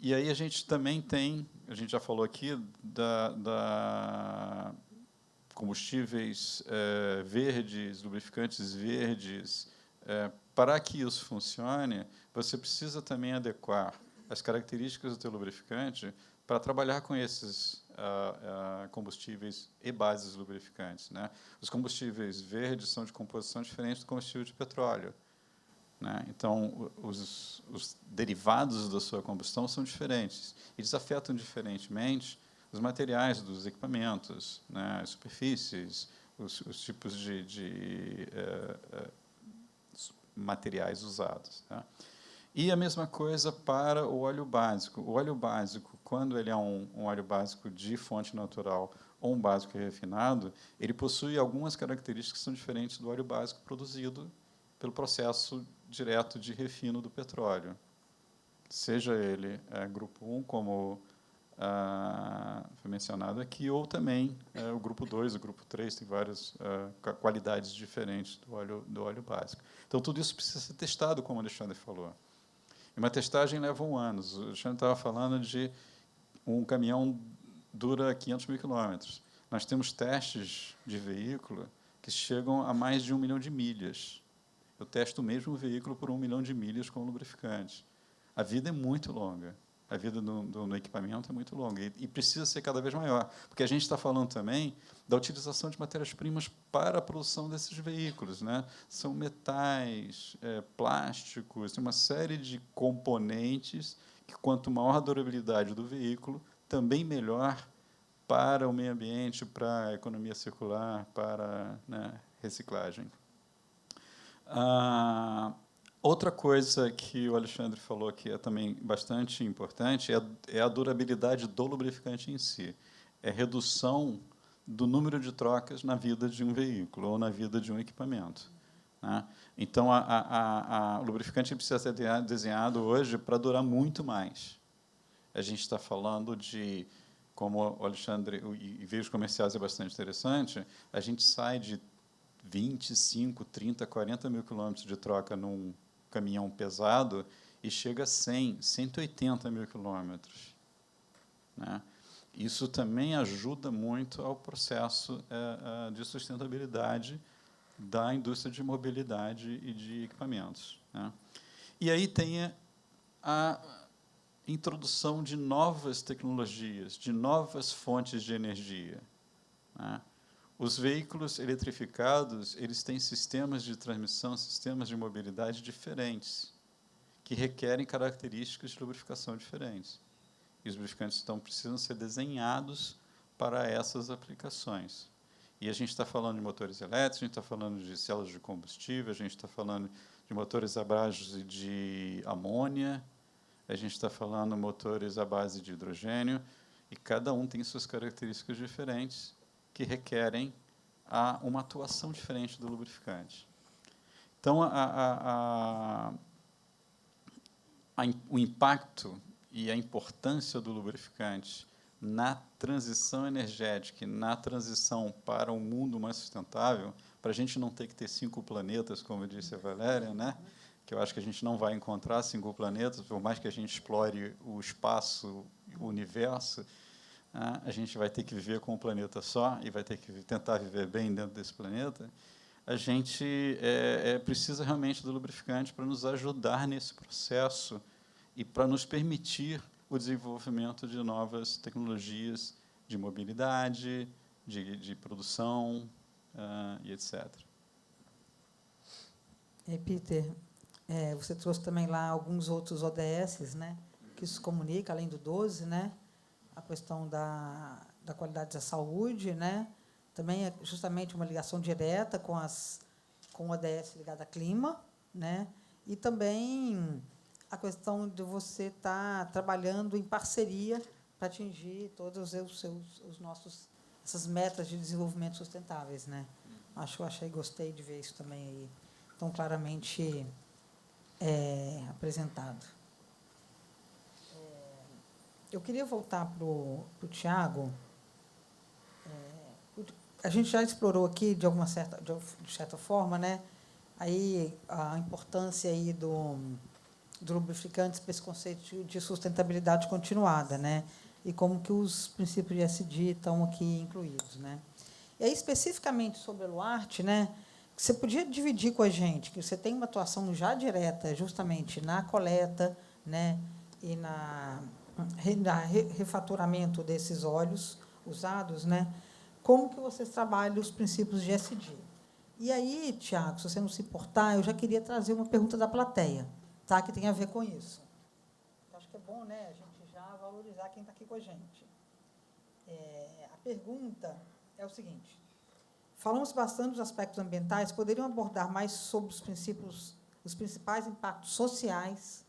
C: E aí a gente também tem, a gente já falou aqui da combustíveis verdes, lubrificantes verdes. Para que isso funcione, você precisa também adequar as características do teu lubrificante para trabalhar com esses combustíveis e bases lubrificantes, né? Os combustíveis verdes são de composição diferente do combustível de petróleo, né? Então, os derivados da sua combustão são diferentes. Eles afetam diferentemente os materiais dos equipamentos, né? As superfícies, os tipos de materiais usados, tá? E a mesma coisa para o óleo básico. O óleo básico, quando ele é um óleo básico de fonte natural ou um básico refinado, ele possui algumas características que são diferentes do óleo básico produzido pelo processo direto de refino do petróleo. Seja ele grupo 1, como foi mencionado aqui, ou também o grupo 2, o grupo 3, tem várias qualidades diferentes do óleo básico. Então, tudo isso precisa ser testado, como o Alexandre falou. E uma testagem leva 1 ano. O Alexandre estava falando de um caminhão dura 500 mil quilômetros. Nós temos testes de veículo que chegam a mais de 1 milhão de milhas. Eu testo o mesmo veículo por 1 milhão de milhas com lubrificante. A vida é muito longa. A vida do equipamento é muito longa e precisa ser cada vez maior, porque a gente está falando também da utilização de matérias-primas para a produção desses veículos, né? São metais, plásticos, tem uma série de componentes que, quanto maior a durabilidade do veículo, também melhor para o meio ambiente, para a economia circular, para, né, reciclagem. Outra coisa que o Alexandre falou que é também bastante importante é a durabilidade do lubrificante em si. É a redução do número de trocas na vida de um veículo ou na vida de um equipamento, né? Então, o lubrificante precisa ser desenhado hoje para durar muito mais. A gente está falando de, como o Alexandre, e veículos comerciais é bastante interessante, a gente sai de 25, 30, 40 mil quilômetros de troca num caminhão pesado e chega a 100, 180 mil quilômetros, né? Isso também ajuda muito ao processo de sustentabilidade da indústria de mobilidade e de equipamentos, né? E aí tem a introdução de novas tecnologias, de novas fontes de energia, né? Os veículos eletrificados, eles têm sistemas de transmissão, sistemas de mobilidade diferentes, que requerem características de lubrificação diferentes. E os lubrificantes, então, precisam ser desenhados para essas aplicações. E a gente está falando de motores elétricos, a gente está falando de células de combustível, a gente está falando de motores à base de amônia, a gente está falando de motores à base de hidrogênio, e cada um tem suas características diferentes, que requerem uma atuação diferente do lubrificante. Então, o impacto e a importância do lubrificante na transição energética e na transição para um mundo mais sustentável, para a gente não ter que ter 5 planetas, como disse a Valéria, né, que eu acho que a gente não vai encontrar 5 planetas, por mais que a gente explore o espaço, o universo, a gente vai ter que viver com um planeta só e vai ter que tentar viver bem dentro desse planeta. A gente precisa realmente do lubrificante para nos ajudar nesse processo e para nos permitir o desenvolvimento de novas tecnologias de mobilidade, de produção e etc.
B: E, Peter, você trouxe também lá alguns outros ODS, né, que isso comunica, além do 12, né, a questão da qualidade da saúde, né, também é justamente uma ligação direta com o ODS ligado a clima, né, e também a questão de você estar trabalhando em parceria para atingir todos essas metas de desenvolvimento sustentáveis, né. Gostei de ver isso também aí tão claramente apresentado. Eu queria voltar para o Tiago. A gente já explorou aqui, de certa forma, né, aí a importância aí do lubrificantes para esse conceito de sustentabilidade continuada, né, e como que os princípios de ESG estão aqui incluídos, né. E aí, especificamente sobre a Luarte, né, você podia dividir com a gente que você tem uma atuação já direta justamente na coleta, né, e na refaturamento desses óleos usados, né? Como que vocês trabalham os princípios de ESG? E aí, Tiago, se você não se importar, eu já queria trazer uma pergunta da plateia, tá? Que tem a ver com isso. Eu acho que é bom, né, a gente já valorizar quem está aqui com a gente. A pergunta é o seguinte: falamos bastante dos aspectos ambientais, poderiam abordar mais sobre os principais impactos sociais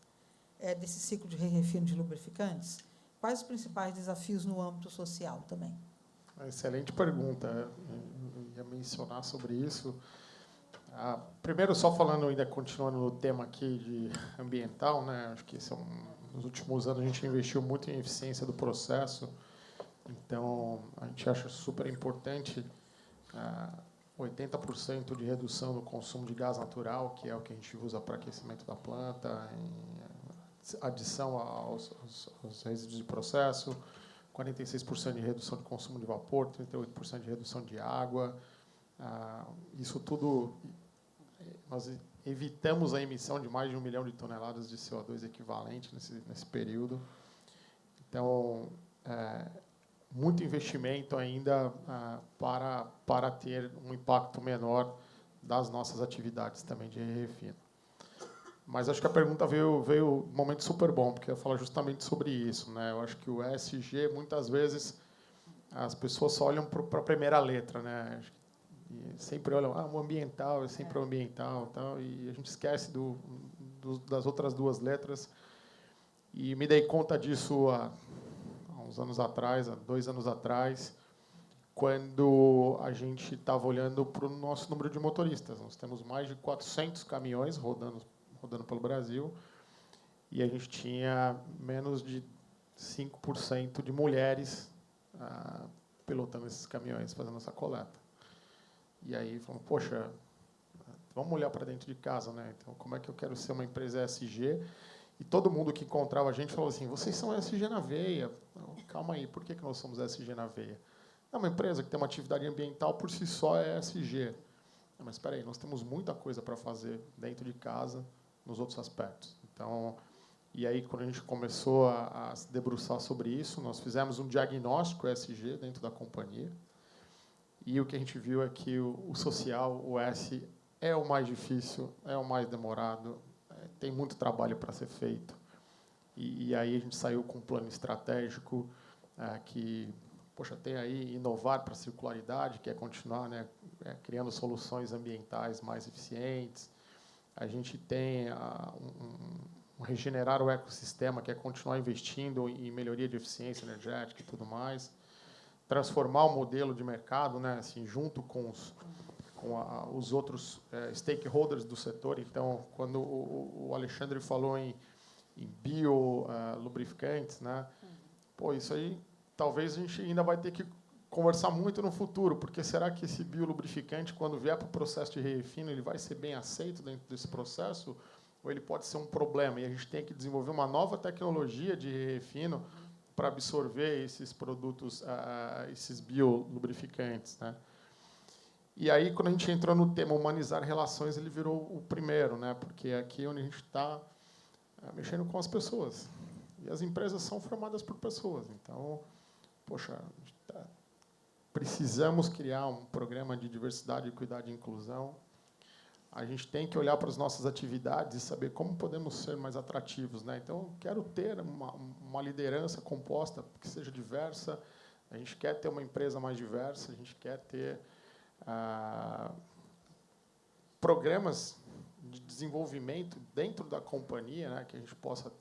B: desse ciclo de refino de lubrificantes? Quais os principais desafios no âmbito social também?
D: Excelente pergunta. Eu ia mencionar sobre isso. Primeiro, só falando, ainda continuando no tema aqui de ambiental, né? Acho que nos últimos anos a gente investiu muito em eficiência do processo. Então, a gente acha super importante 80% de redução no consumo de gás natural, que é o que a gente usa para aquecimento da planta, em adição aos resíduos de processo, 46% de redução de consumo de vapor, 38% de redução de água. Isso tudo, nós evitamos a emissão de mais de 1 milhão de toneladas de CO2 equivalente nesse período. Então, muito investimento ainda para ter um impacto menor das nossas atividades também de refino. Mas acho que a pergunta veio um momento super bom, porque eu ia falar justamente sobre isso, né? Eu acho que o ESG, muitas vezes, as pessoas só olham para a primeira letra, né? E sempre olham, o ambiental é sempre o ambiental, tal, e a gente esquece das outras 2 letras. E me dei conta disso há uns anos atrás, há 2 anos atrás, quando a gente estava olhando para o nosso número de motoristas. Nós temos mais de 400 caminhões rodando pelo Brasil, e a gente tinha menos de 5% de mulheres pilotando esses caminhões, fazendo essa coleta. E aí falamos, poxa, vamos olhar para dentro de casa, né? Então, como é que eu quero ser uma empresa ESG? E todo mundo que encontrava a gente falou assim, vocês são ESG na veia. Não, calma aí, por que nós somos ESG na veia? É uma empresa que tem uma atividade ambiental, por si só é ESG. Não, mas espera aí, nós temos muita coisa para fazer dentro de casa, nos outros aspectos. Então, e aí, quando a gente começou a se debruçar sobre isso, nós fizemos um diagnóstico ESG dentro da companhia, e o que a gente viu é que o social, o S, é o mais difícil, é o mais demorado, tem muito trabalho para ser feito. E aí a gente saiu com um plano estratégico que, poxa, tem aí inovar para a circularidade, que é continuar, né, criando soluções ambientais mais eficientes. A gente tem regenerar o ecossistema, que é continuar investindo em melhoria de eficiência energética e tudo mais. Transformar o modelo de mercado, né, assim, junto com os outros stakeholders do setor. Então, quando o Alexandre falou em biolubrificantes, né, isso aí talvez a gente ainda vai ter que conversar muito no futuro, porque será que esse biolubrificante, quando vier para o processo de refino, ele vai ser bem aceito dentro desse processo? ou ele pode ser um problema, e a gente tem que desenvolver uma nova tecnologia de refino para absorver esses produtos, esses biolubrificantes, né? E aí, quando a gente entrou no tema humanizar relações, ele virou o primeiro, né? Porque é aqui onde a gente está mexendo com as pessoas. E as empresas são formadas por pessoas. Então, poxa, precisamos criar um programa de diversidade, equidade e inclusão. A gente tem que olhar para as nossas atividades e saber como podemos ser mais atrativos, né? Então, eu quero ter uma liderança composta que seja diversa. A gente quer ter uma empresa mais diversa. A gente quer ter programas de desenvolvimento dentro da companhia, né? Que a gente possa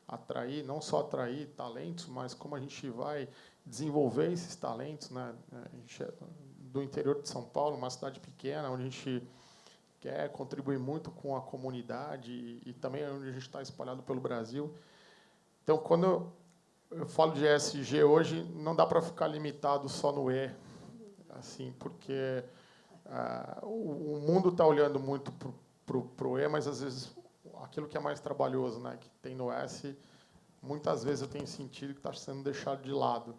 D: atrair, não só atrair talentos, mas como a gente vai desenvolver esses talentos, né? A gente é do interior de São Paulo, uma cidade pequena, onde a gente quer contribuir muito com a comunidade e também onde a gente está espalhado pelo Brasil. Então, quando eu falo de ESG hoje, não dá para ficar limitado só no E, assim, porque o mundo está olhando muito para o E, mas às vezes aquilo que é mais trabalhoso, né, que tem no S, muitas vezes eu tenho sentido que está sendo deixado de lado.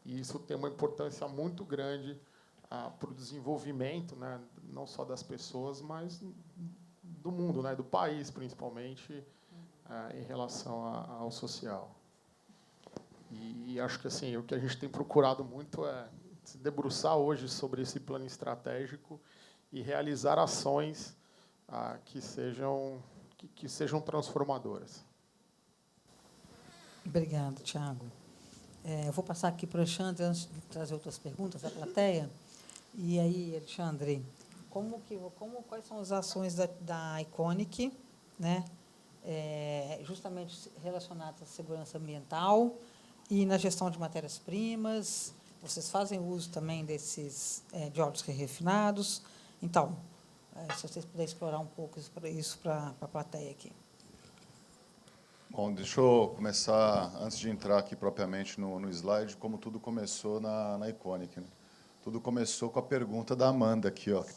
D: E isso tem uma importância muito grande para o desenvolvimento, né, não só das pessoas, mas do mundo, né, do país, principalmente, em relação ao social. E acho que assim, o que a gente tem procurado muito é se debruçar hoje sobre esse plano estratégico e realizar ações que sejam transformadoras.
B: Obrigada, Tiago. Eu vou passar aqui para o Alexandre, antes de trazer outras perguntas da plateia. E aí, Alexandre, quais são as ações da Iconic, né, justamente relacionadas à segurança ambiental e na gestão de matérias-primas? Vocês fazem uso também desses de óleos refinados? Então, se vocês puderem explorar um pouco isso para a plateia aqui.
E: Bom, deixa eu começar, antes de entrar aqui propriamente no slide, como tudo começou na Iconic, né? Tudo começou com a pergunta da Amanda aqui, ó, que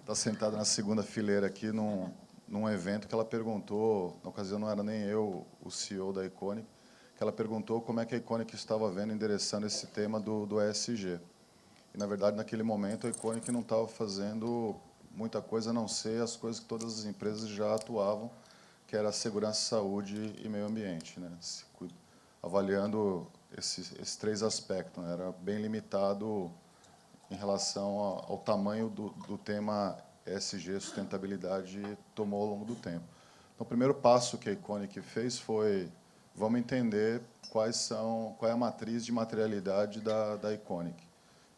E: está sentada na segunda fileira aqui num evento que ela perguntou, na ocasião não era nem eu, o CEO da Iconic, que ela perguntou como é que a Iconic estava vendo, endereçando esse tema do ESG. E, na verdade, naquele momento, a Iconic não estava fazendo muita coisa, a não ser as coisas que todas as empresas já atuavam, que era a segurança, saúde e meio ambiente, né? Avaliando esses três aspectos, né? Era bem limitado em relação ao tamanho do tema ESG, sustentabilidade, tomou ao longo do tempo. Então, o primeiro passo que a Iconic fez foi: vamos entender qual é a matriz de materialidade da Iconic.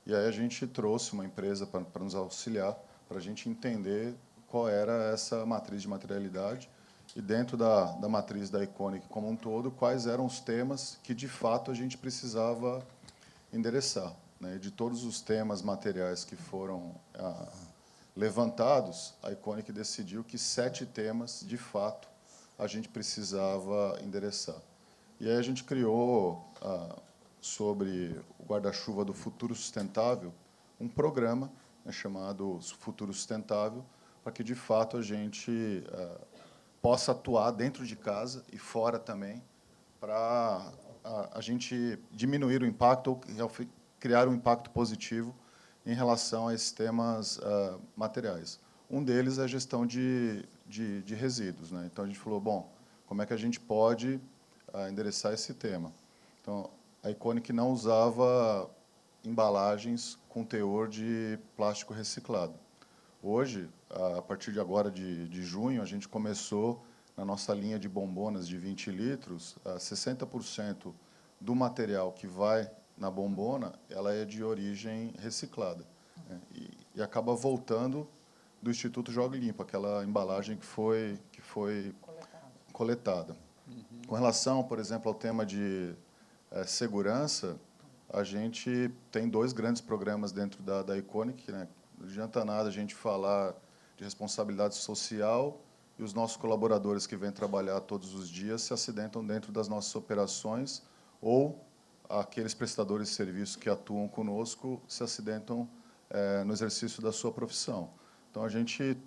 E: E aí a gente trouxe uma empresa para nos auxiliar, para a gente entender qual era essa matriz de materialidade e, dentro da matriz da Iconic como um todo, quais eram os temas que, de fato, a gente precisava endereçar, né? De todos os temas materiais que foram levantados, a Iconic decidiu que 7 temas, de fato, a gente precisava endereçar. E aí a gente criou, sobre o guarda-chuva do Futuro Sustentável, um programa, né, chamado Futuro Sustentável, para que, de fato, a gente possa atuar dentro de casa e fora também, para a gente diminuir o impacto ou criar um impacto positivo em relação a esses temas materiais. Um deles é a gestão de resíduos, né? Então, a gente falou, bom, como é que a gente pode endereçar esse tema? Então, a Iconic não usava embalagens com teor de plástico reciclado. Hoje, a partir de agora, de junho, a gente começou, na nossa linha de bombonas de 20 litros, 60% do material que vai na bombona, ela é de origem reciclada, né? E acaba voltando do Instituto Joga e Limpa, aquela embalagem que foi coletada. Com relação, por exemplo, ao tema de segurança, a gente tem 2 grandes programas dentro da Iconic, né? Não adianta nada a gente falar de responsabilidade social e os nossos colaboradores que vêm trabalhar todos os dias se acidentam dentro das nossas operações, ou aqueles prestadores de serviço que atuam conosco se acidentam no exercício da sua profissão. Então, a gente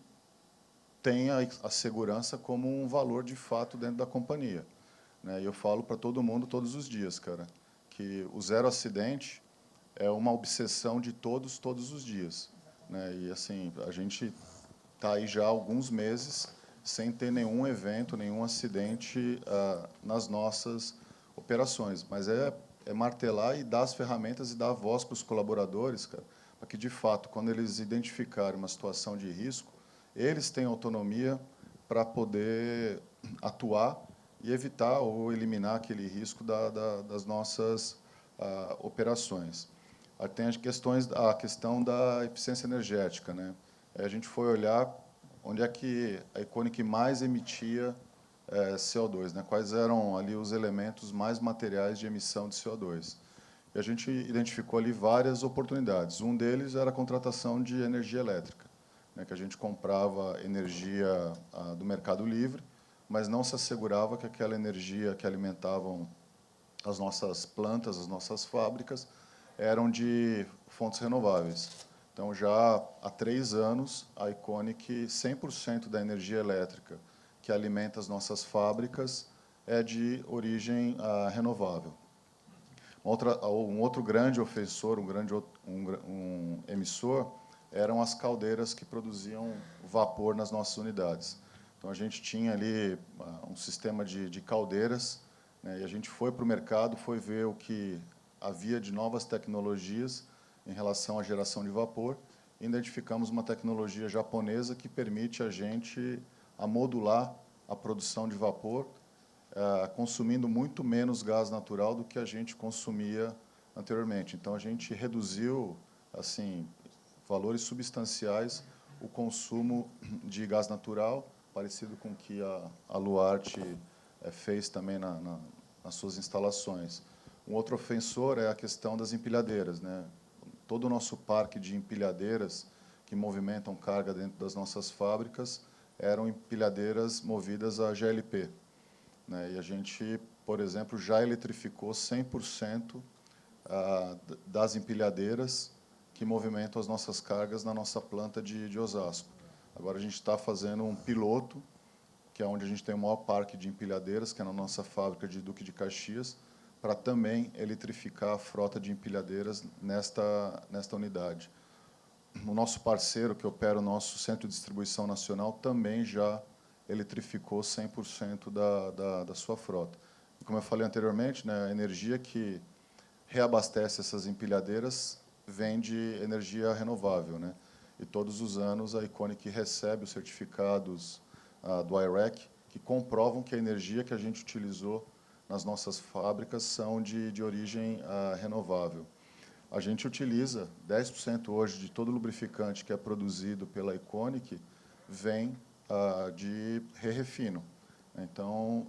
E: tem a segurança como um valor de fato dentro da companhia, né? E eu falo para todo mundo todos os dias, cara, que o zero acidente é uma obsessão de todos os dias, né? E assim, a gente está aí já há alguns meses sem ter nenhum evento, nenhum acidente nas nossas operações, mas é martelar e dar as ferramentas e dar a voz para os colaboradores, cara, para que, de fato, quando eles identificarem uma situação de risco, eles tenham autonomia para poder atuar e evitar ou eliminar aquele risco das nossas operações. Tem a questão da eficiência energética, né? A gente foi olhar onde é que a Econic mais emitia CO2, né? Quais eram ali os elementos mais materiais de emissão de CO2. E a gente identificou ali várias oportunidades. Um deles era a contratação de energia elétrica, né? Que a gente comprava energia do Mercado Livre, mas não se assegurava que aquela energia que alimentavam as nossas plantas, as nossas fábricas, eram de fontes renováveis. Então, já há 3 anos, a Econic, 100% da energia elétrica que alimenta as nossas fábricas é de origem renovável. Um outro grande ofensor, um emissor, eram as caldeiras que produziam vapor nas nossas unidades. Então, a gente tinha ali um sistema de caldeiras, né, e a gente foi para o mercado, foi ver o que havia de novas tecnologias em relação à geração de vapor, e identificamos uma tecnologia japonesa que permite a gente modular a produção de vapor, consumindo muito menos gás natural do que a gente consumia anteriormente. Então, a gente reduziu, assim, valores substanciais o consumo de gás natural, parecido com o que a Luarte fez também nas suas instalações. Um outro ofensor é a questão das empilhadeiras, né? Todo o nosso parque de empilhadeiras que movimentam carga dentro das nossas fábricas eram empilhadeiras movidas a GLP, né? E a gente, por exemplo, já eletrificou 100% das empilhadeiras que movimentam as nossas cargas na nossa planta de Osasco. Agora a gente está fazendo um piloto, que é onde a gente tem o maior parque de empilhadeiras, que é na nossa fábrica de Duque de Caxias, para também eletrificar a frota de empilhadeiras nesta unidade. O nosso parceiro, que opera o nosso centro de distribuição nacional, também já eletrificou 100% da sua frota. E, como eu falei anteriormente, né, a energia que reabastece essas empilhadeiras vem de energia renovável, né? E todos os anos a Econic recebe os certificados do I-REC, que comprovam que a energia que a gente utilizou nas nossas fábricas são de origem renovável. A gente utiliza 10% hoje de todo lubrificante que é produzido pela Econic vem de re-refino. Então,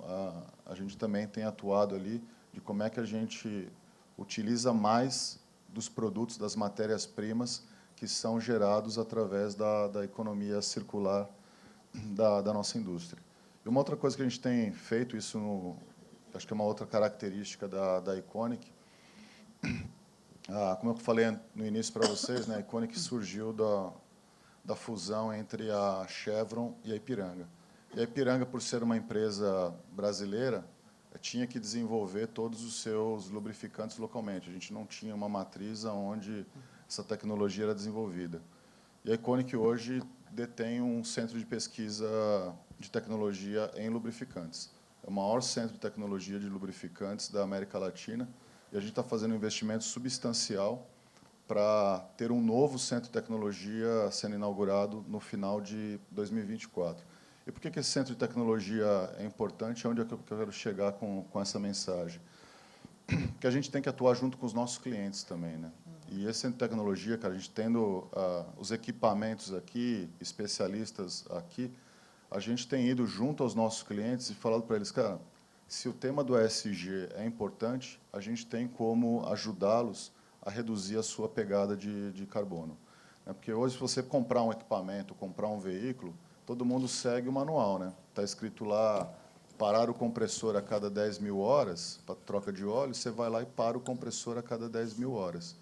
E: a gente também tem atuado ali de como é que a gente utiliza mais dos produtos, das matérias-primas que são gerados através da economia circular da nossa indústria. E uma outra coisa que a gente tem feito, isso acho que é uma outra característica da Econic, como eu falei no início para vocês, né, a Econic surgiu da fusão entre a Chevron e a Ipiranga. E a Ipiranga, por ser uma empresa brasileira, tinha que desenvolver todos os seus lubrificantes localmente. A gente não tinha uma matriz onde essa tecnologia era desenvolvida. E a Econic hoje detém um centro de pesquisa de tecnologia em lubrificantes. É o maior centro de tecnologia de lubrificantes da América Latina, e a gente está fazendo um investimento substancial para ter um novo centro de tecnologia sendo inaugurado no final de 2024. E por que esse centro de tecnologia é importante? Onde é que eu quero chegar com essa mensagem? Porque a gente tem que atuar junto com os nossos clientes também, né? E esse centro de tecnologia, cara, a gente tendo os equipamentos aqui, especialistas aqui, a gente tem ido junto aos nossos clientes e falado para eles, cara, se o tema do ESG é importante, a gente tem como ajudá-los a reduzir a sua pegada de carbono. Porque hoje, se você comprar um equipamento, comprar um veículo, todo mundo segue o manual, né? Está escrito lá, parar o compressor a cada 10.000 horas, para troca de óleo, você vai lá e para o compressor a cada 10.000 horas.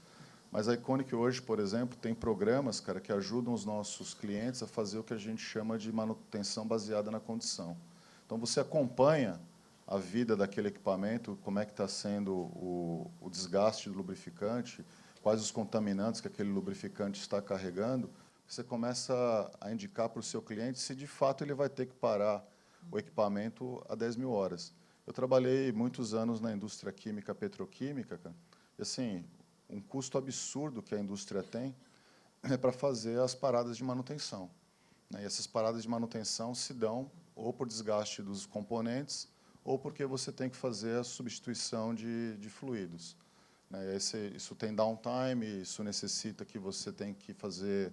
E: Mas a Iconic hoje, por exemplo, tem programas, cara, que ajudam os nossos clientes a fazer o que a gente chama de manutenção baseada na condição. Então, você acompanha a vida daquele equipamento, como é que está sendo o desgaste do lubrificante, quais os contaminantes que aquele lubrificante está carregando. Você começa a indicar para o seu cliente se, de fato, ele vai ter que parar o equipamento a 10 mil horas. Eu trabalhei muitos anos na indústria química, petroquímica, cara, e, assim, um custo absurdo que a indústria tem é para fazer as paradas de manutenção. E essas paradas de manutenção se dão ou por desgaste dos componentes ou porque você tem que fazer a substituição de fluidos. Isso tem downtime, isso necessita que você tem que fazer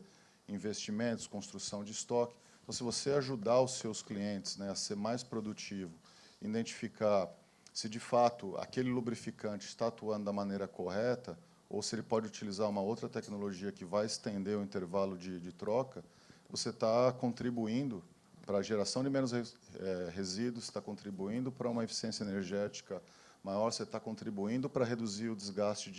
E: investimentos, construção de estoque. Então, se você ajudar os seus clientes, né, a ser mais produtivo, identificar se, de fato, aquele lubrificante está atuando da maneira correta, ou se ele pode utilizar uma outra tecnologia que vai estender o intervalo de troca, você está contribuindo para a geração de menos resíduos, está contribuindo para uma eficiência energética maior, você está contribuindo para reduzir o desgaste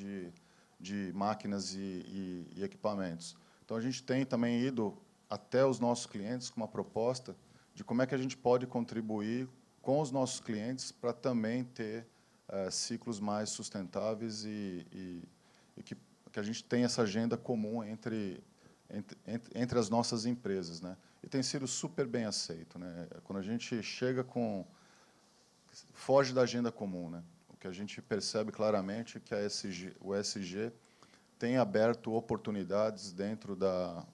E: de máquinas e equipamentos. Então, a gente tem também ido até os nossos clientes com uma proposta de como é que a gente pode contribuir com os nossos clientes para também ter ciclos mais sustentáveis e que a gente tenha essa agenda comum entre as nossas empresas, né? E tem sido super bem aceito, né? Quando a gente foge da agenda comum, né? O que a gente percebe claramente é que o ESG tem aberto oportunidades dentro da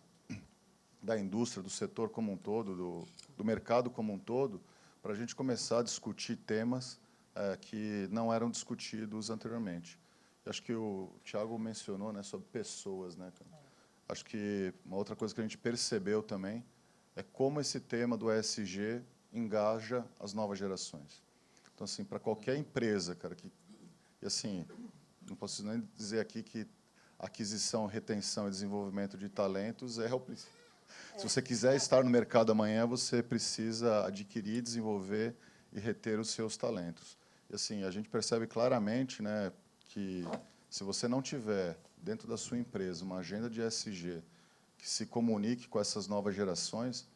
E: indústria, do setor como um todo, do mercado como um todo, para a gente começar a discutir temas que não eram discutidos anteriormente. Acho que o Thiago mencionou, né, sobre pessoas, né, cara? Acho que uma outra coisa que a gente percebeu também é como esse tema do ESG engaja as novas gerações. Então, assim, para qualquer empresa, cara, e assim, não posso nem dizer aqui que aquisição, retenção e desenvolvimento de talentos é o princípio. Se você quiser estar no mercado amanhã, você precisa adquirir, desenvolver e reter os seus talentos. E, assim, a gente percebe claramente, né, que se você não tiver dentro da sua empresa uma agenda de ESG que se comunique com essas novas gerações,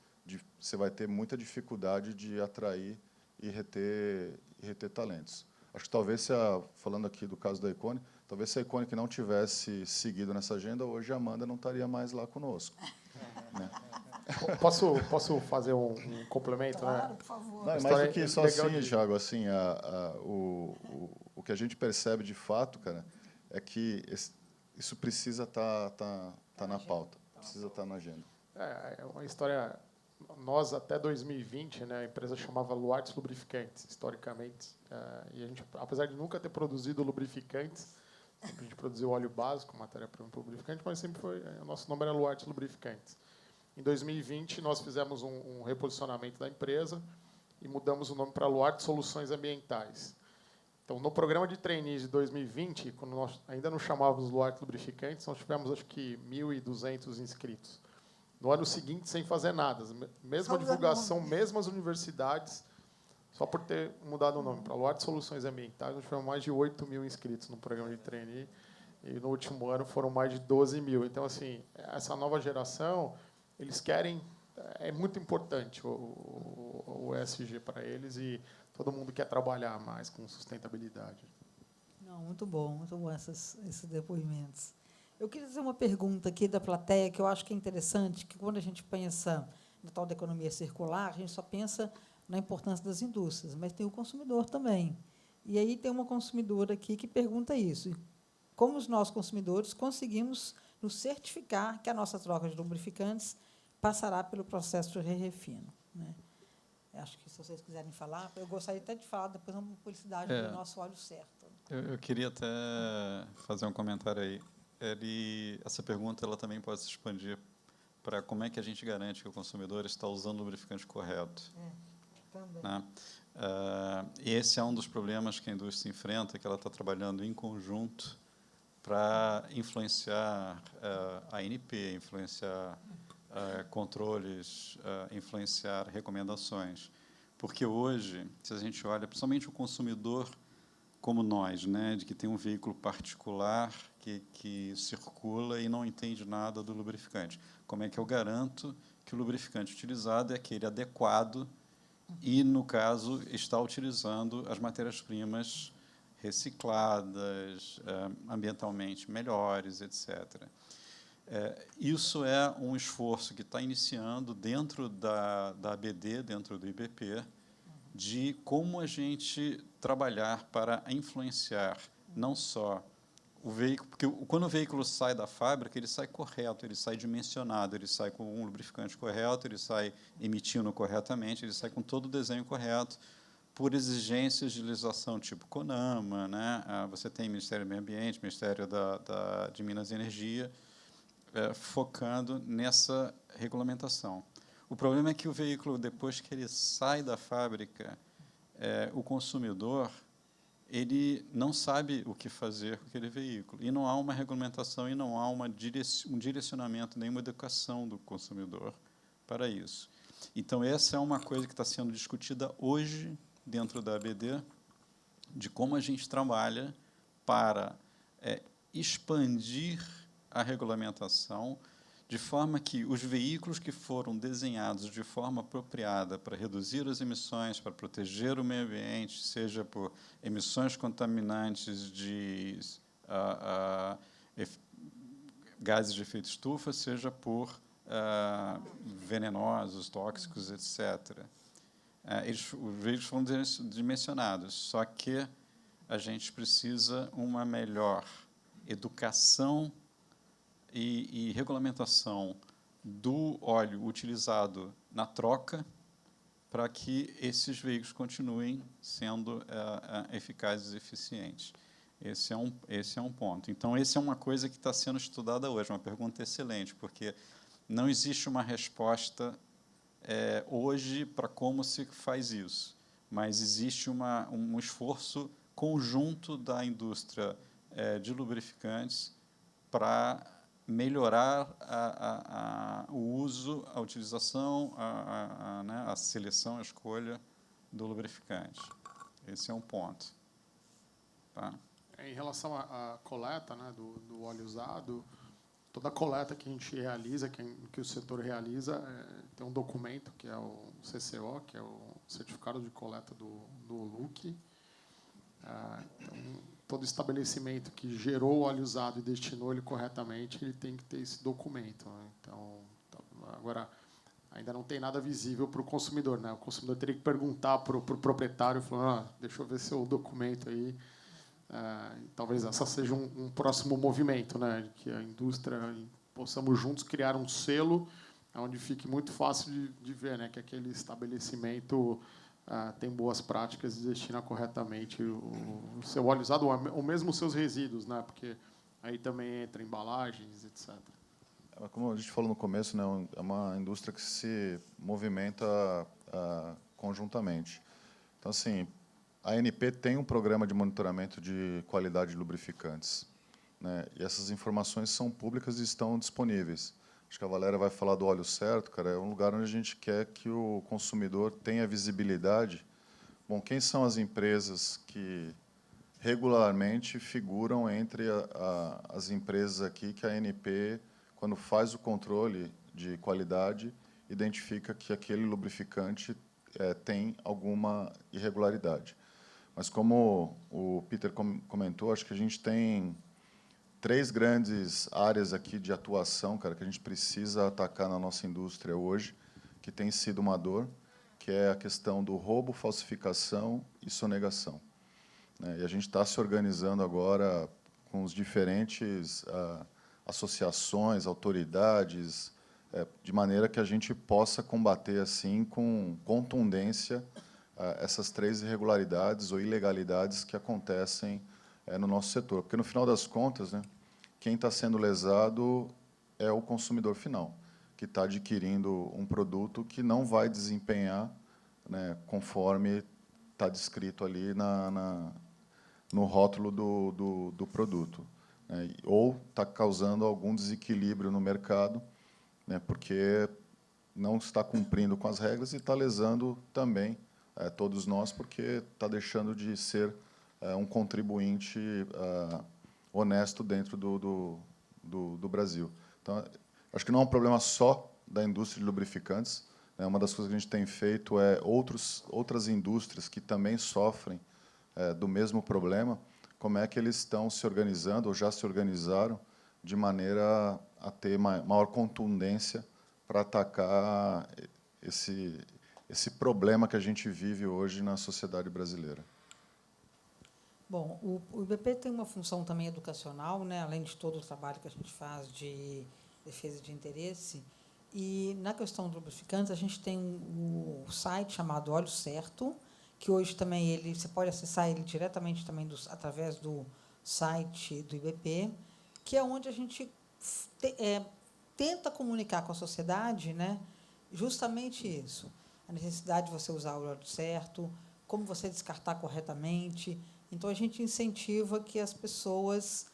E: você vai ter muita dificuldade de atrair e reter talentos. Acho que talvez, falando aqui do caso da Iconic, talvez se a Iconic não tivesse seguido nessa agenda, hoje a Amanda não estaria mais lá conosco. Né?
D: Posso fazer um complemento?
B: Claro,
D: né?
B: por favor.
E: Não, mais do que só assim, Thiago, assim, o que a gente percebe de fato, cara, é que isso precisa estar na pauta, precisa estar na agenda.
D: É uma história. Nós, até 2020, né, a empresa chamava Luartes Lubrificantes, historicamente. E a gente, apesar de nunca ter produzido lubrificantes, sempre a gente produziu óleo básico, matéria-prima para lubrificante, mas sempre o nosso nome era Luartes Lubrificantes. Em 2020, nós fizemos um reposicionamento da empresa e mudamos o nome para Luartes Soluções Ambientais. Então, no programa de trainees de 2020, quando nós ainda não chamávamos Luartes Lubrificantes, nós tivemos, acho que, 1.200 inscritos. No ano seguinte, sem fazer nada. Mesma divulgação, mesmas universidades, só por ter mudado o nome. Para Luartes Soluções Ambientais, nós tivemos mais de 8.000 inscritos no programa de trainee, e no último ano foram mais de 12.000. Então, assim, essa nova geração, eles querem... É muito importante o ESG para eles e todo mundo quer trabalhar mais com sustentabilidade.
B: Não, muito bom esses depoimentos. Eu queria fazer uma pergunta aqui da plateia, que eu acho que é interessante, que quando a gente pensa na tal da economia circular, a gente só pensa na importância das indústrias, mas tem o consumidor também. E aí tem uma consumidora aqui que pergunta isso. Como nós, consumidores, conseguimos nos certificar que a nossa troca de lubrificantes passará pelo processo de refino, né? Acho que, se vocês quiserem falar, eu gostaria até de falar depois uma publicidade do nosso óleo certo.
C: Eu queria até fazer um comentário aí. Essa pergunta ela também pode se expandir para como é que a gente garante que o consumidor está usando o lubrificante correto.
B: Também.
C: Né? E esse é um dos problemas que a indústria enfrenta, que ela está trabalhando em conjunto para influenciar a ANP, influenciar controles, influenciar recomendações. Porque hoje, se a gente olha, principalmente o consumidor como nós, né, de que tem um veículo particular que circula e não entende nada do lubrificante. Como é que eu garanto que o lubrificante utilizado é aquele adequado e, no caso, está utilizando as matérias-primas recicladas, ambientalmente melhores, etc. Isso é um esforço que está iniciando dentro da ABD, dentro do IBP, de como a gente trabalhar para influenciar não só o veículo, porque quando o veículo sai da fábrica, ele sai correto, ele sai dimensionado, ele sai com um lubrificante correto, ele sai emitindo corretamente, ele sai com todo o desenho correto, por exigências de legislação tipo CONAMA, né? Você tem Ministério do Meio Ambiente, Ministério de Minas e Energia, focando nessa regulamentação. O problema é que o veículo, depois que ele sai da fábrica, o consumidor ele não sabe o que fazer com aquele veículo. E não há uma regulamentação e não há um direcionamento, nem uma educação do consumidor para isso. Então, essa é uma coisa que está sendo discutida hoje dentro da ABD, de como a gente trabalha para expandir a regulamentação de forma que os veículos que foram desenhados de forma apropriada para reduzir as emissões, para proteger o meio ambiente, seja por emissões contaminantes de gases de efeito estufa, seja por venenosos, tóxicos, etc. Os veículos foram dimensionados, só que a gente precisa uma melhor educação e regulamentação do óleo utilizado na troca para que esses veículos continuem sendo eficazes e eficientes. Esse é um ponto. Então, essa é uma coisa que está sendo estudada hoje, uma pergunta excelente, porque não existe uma resposta hoje para como se faz isso, mas existe um esforço conjunto da indústria de lubrificantes para melhorar o uso, a utilização, a seleção, a escolha do lubrificante. Esse é um ponto. Tá?
D: Em relação à coleta, né, do óleo usado, toda a coleta que a gente realiza, que o setor realiza, tem um documento, que é o CCO, que é o Certificado de Coleta do LUC. Então, todo estabelecimento que gerou o óleo usado e destinou ele corretamente, ele tem que ter esse documento, né? Então, agora, ainda não tem nada visível para o consumidor, né? O consumidor teria que perguntar para o proprietário, falando, deixa eu ver seu documento aí. Talvez essa seja um próximo movimento, né? Que a indústria possamos juntos criar um selo onde fique muito fácil de ver, né? Que aquele estabelecimento tem boas práticas e destina corretamente o seu óleo usado, ou mesmo os seus resíduos, né? Porque aí também entra embalagens, etc.
E: Como a gente falou no começo, né, é uma indústria que se movimenta conjuntamente. Então, assim, a ANP tem um programa de monitoramento de qualidade de lubrificantes, né? E essas informações são públicas e estão disponíveis. Acho que a Valéria vai falar do óleo certo, cara. É um lugar onde a gente quer que o consumidor tenha visibilidade. Bom, quem são as empresas que regularmente figuram entre as empresas aqui que a ANP, quando faz o controle de qualidade, identifica que aquele lubrificante tem alguma irregularidade. Mas, como o Peter comentou, acho que a gente tem 3 grandes áreas aqui de atuação, cara, que a gente precisa atacar na nossa indústria hoje, que tem sido uma dor, que é a questão do roubo, falsificação e sonegação, né? E a gente está se organizando agora com os diferentes associações, autoridades, de maneira que a gente possa combater assim com contundência essas 3 irregularidades ou ilegalidades que acontecem no nosso setor. Porque, no final das contas, né, quem está sendo lesado é o consumidor final, que está adquirindo um produto que não vai desempenhar, né, conforme está descrito ali no rótulo do produto, né, ou está causando algum desequilíbrio no mercado, né, porque não está cumprindo com as regras e está lesando também todos nós, porque está deixando de ser um contribuinte honesto dentro do Brasil. Então, acho que não é um problema só da indústria de lubrificantes, né? Uma das coisas que a gente tem feito é outras indústrias que também sofrem do mesmo problema, como é que eles estão se organizando, ou já se organizaram, de maneira a ter maior contundência para atacar esse problema que a gente vive hoje na sociedade brasileira.
B: Bom, o IBP tem uma função também educacional, né, além de todo o trabalho que a gente faz de defesa de interesse. E, na questão do lubrificante, a gente tem o site chamado Óleo Certo, que hoje também você pode acessar ele diretamente também através do site do IBP, que é onde a gente tenta comunicar com a sociedade, né, justamente isso, a necessidade de você usar o óleo certo, como você descartar corretamente. Então, a gente incentiva que as pessoas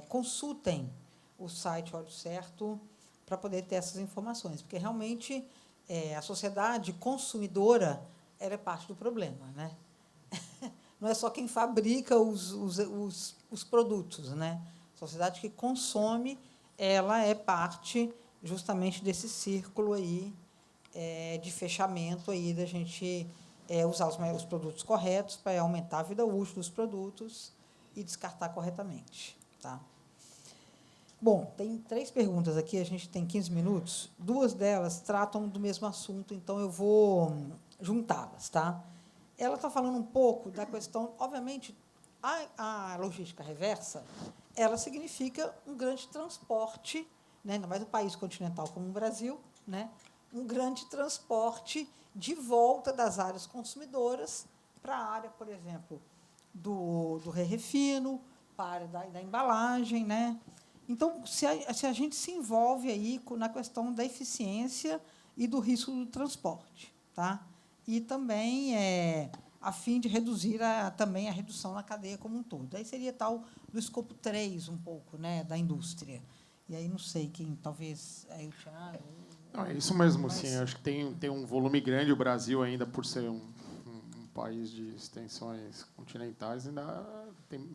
B: consultem o site Óleo Certo para poder ter essas informações, porque, realmente, a sociedade consumidora ela é parte do problema, né? Não é só quem fabrica os produtos, né? A sociedade que consome, ela é parte justamente desse círculo aí de fechamento aí da gente usar os produtos corretos para aumentar a vida útil dos produtos e descartar corretamente, tá? Bom, tem 3 perguntas aqui, a gente tem 15 minutos. 2 delas tratam do mesmo assunto, então eu vou juntá-las, tá? Ela está falando um pouco da questão, obviamente, a logística reversa, ela significa um grande transporte, né, ainda mais um país continental como o Brasil, né, um grande transporte de volta das áreas consumidoras para a área, por exemplo, do re-refino, para a área da embalagem, né? Então, se a gente se envolve aí na questão da eficiência e do risco do transporte, tá? E também a fim de reduzir também a redução na cadeia como um todo. Aí seria tal do escopo 3, um pouco, né, da indústria. E aí não sei quem, talvez o Thiago.
D: Não, é isso mesmo, sim. Acho que tem um volume grande. O Brasil, ainda por ser um país de extensões continentais, ainda tem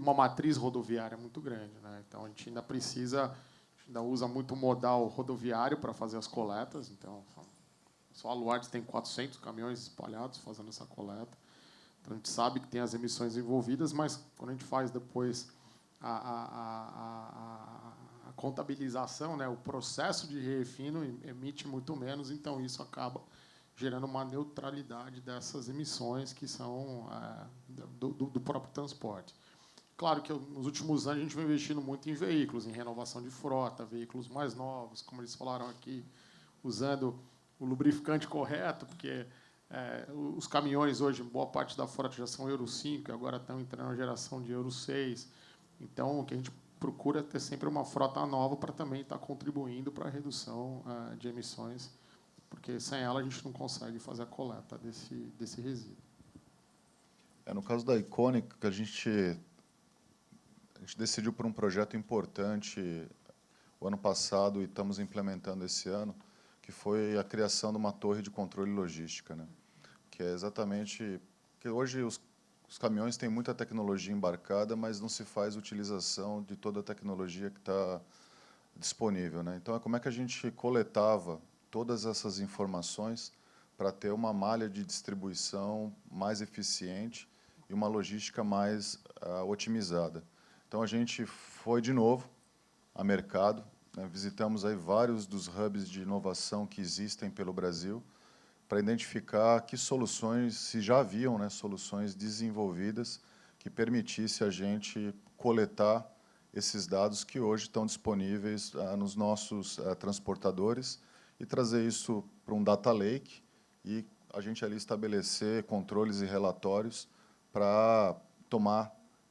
D: uma matriz rodoviária muito grande, né? Então, a gente ainda usa muito modal rodoviário para fazer as coletas. Então, só a Luardes tem 400 caminhões espalhados fazendo essa coleta. Então, a gente sabe que tem as emissões envolvidas, mas, quando a gente faz depois a contabilização, né, o processo de refino emite muito menos, então isso acaba gerando uma neutralidade dessas emissões que são do próprio transporte. Claro que nos últimos anos a gente vem investindo muito em veículos, em renovação de frota, veículos mais novos, como eles falaram aqui, usando o lubrificante correto, porque os caminhões hoje, boa parte da frota já são Euro 5, e agora estão entrando na geração de Euro 6. Então, o que a gente procura é ter sempre uma frota nova para também estar contribuindo para a redução de emissões, porque sem ela a gente não consegue fazer a coleta desse resíduo.
E: No caso da Iconic, a gente decidiu por um projeto importante o ano passado e estamos implementando esse ano, que foi a criação de uma torre de controle logística, né? Que é exatamente que hoje os caminhões têm muita tecnologia embarcada, mas não se faz utilização de toda a tecnologia que está disponível, né? Então, como é que a gente coletava todas essas informações para ter uma malha de distribuição mais eficiente e uma logística mais otimizada? Então, a gente foi, de novo, a mercado, né? Visitamos aí vários dos hubs de inovação que existem pelo Brasil, para identificar que soluções, se já haviam, né, soluções desenvolvidas que permitisse a gente coletar esses dados que hoje estão disponíveis nos nossos transportadores e trazer isso para um data lake e a gente ali estabelecer controles e relatórios para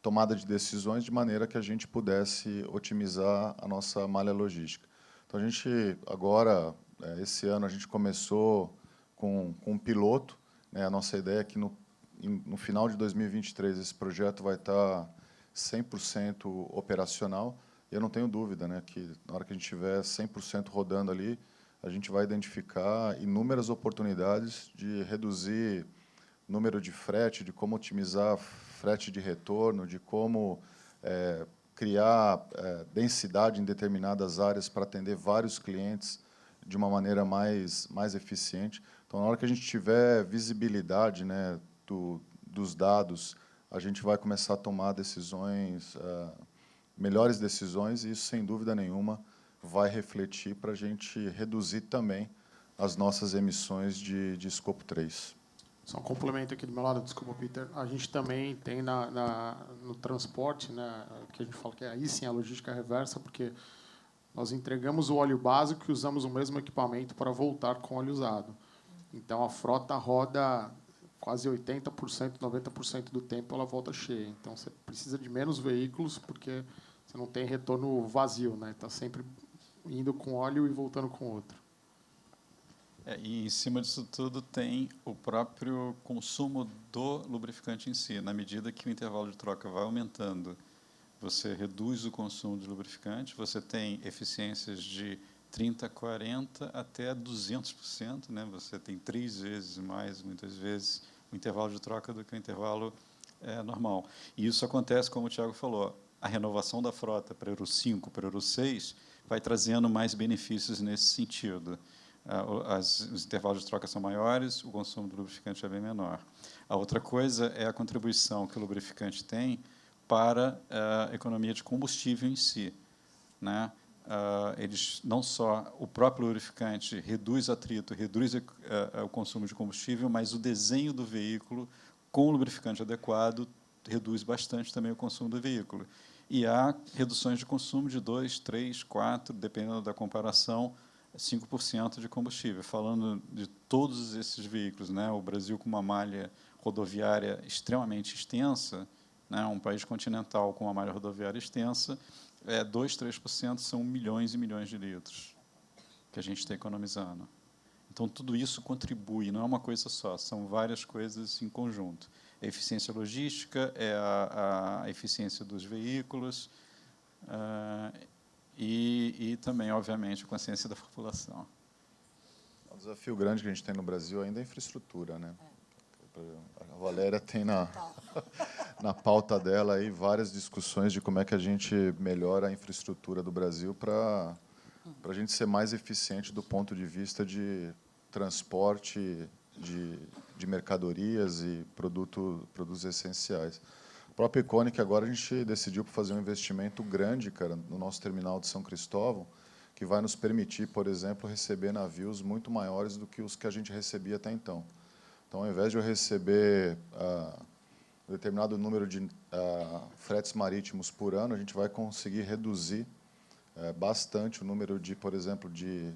E: tomada de decisões de maneira que a gente pudesse otimizar a nossa malha logística. Então, a gente agora, esse ano, a gente começou com um piloto, né? A nossa ideia é que no final de 2023 esse projeto vai estar 100% operacional. E eu não tenho dúvida, né, que na hora que a gente estiver 100% rodando ali, a gente vai identificar inúmeras oportunidades de reduzir número de frete, de como otimizar frete de retorno, de como criar densidade em determinadas áreas para atender vários clientes de uma maneira mais eficiente. Então, na hora que a gente tiver visibilidade, né, dos dados, a gente vai começar a tomar decisões, melhores decisões, e isso, sem dúvida nenhuma, vai refletir para a gente reduzir também as nossas emissões de escopo 3.
D: Só um complemento aqui do meu lado, desculpa, Peter. A gente também tem no transporte, né, que a gente fala que aí sim a logística reversa, porque nós entregamos o óleo básico e usamos o mesmo equipamento para voltar com óleo usado. Então, a frota roda quase 80%, 90% do tempo ela volta cheia. Então, você precisa de menos veículos, porque você não tem retorno vazio, né? Está sempre indo com óleo e voltando com outro.
C: E, em cima disso tudo, tem o próprio consumo do lubrificante em si. Na medida que o intervalo de troca vai aumentando, você reduz o consumo de lubrificante, você tem eficiências de 30%, 40% até 200%, né? Você tem 3 vezes mais, muitas vezes, o intervalo de troca do que o intervalo normal. E isso acontece, como o Thiago falou, a renovação da frota para Euro 5, para Euro 6, vai trazendo mais benefícios nesse sentido. Os intervalos de troca são maiores, o consumo do lubrificante é bem menor. A outra coisa é a contribuição que o lubrificante tem para a economia de combustível em si, né? Eles não só o próprio lubrificante reduz atrito, reduz o consumo de combustível, mas o desenho do veículo com o lubrificante adequado reduz bastante também o consumo do veículo. E há reduções de consumo de 2, 3, 4, dependendo da comparação, 5% de combustível. Falando de todos esses veículos, né? O Brasil, com uma malha rodoviária extremamente extensa, né? Um país continental com uma malha rodoviária extensa, 2, 3% são milhões e milhões de litros que a gente está economizando. Então, tudo isso contribui, não é uma coisa só, são várias coisas em conjunto. A eficiência logística, a eficiência dos veículos, e também, obviamente, a consciência da população.
E: O desafio grande que a gente tem no Brasil ainda é a infraestrutura, né? A Valéria tem na pauta dela aí várias discussões de como é que a gente melhora a infraestrutura do Brasil para a gente ser mais eficiente do ponto de vista de transporte de mercadorias e produtos essenciais. A própria Iconic, agora a gente decidiu fazer um investimento grande, cara, no nosso terminal de São Cristóvão, que vai nos permitir, por exemplo, receber navios muito maiores do que os que a gente recebia até então. Então, ao invés de eu receber um determinado número de fretes marítimos por ano, a gente vai conseguir reduzir bastante o número de, por exemplo, de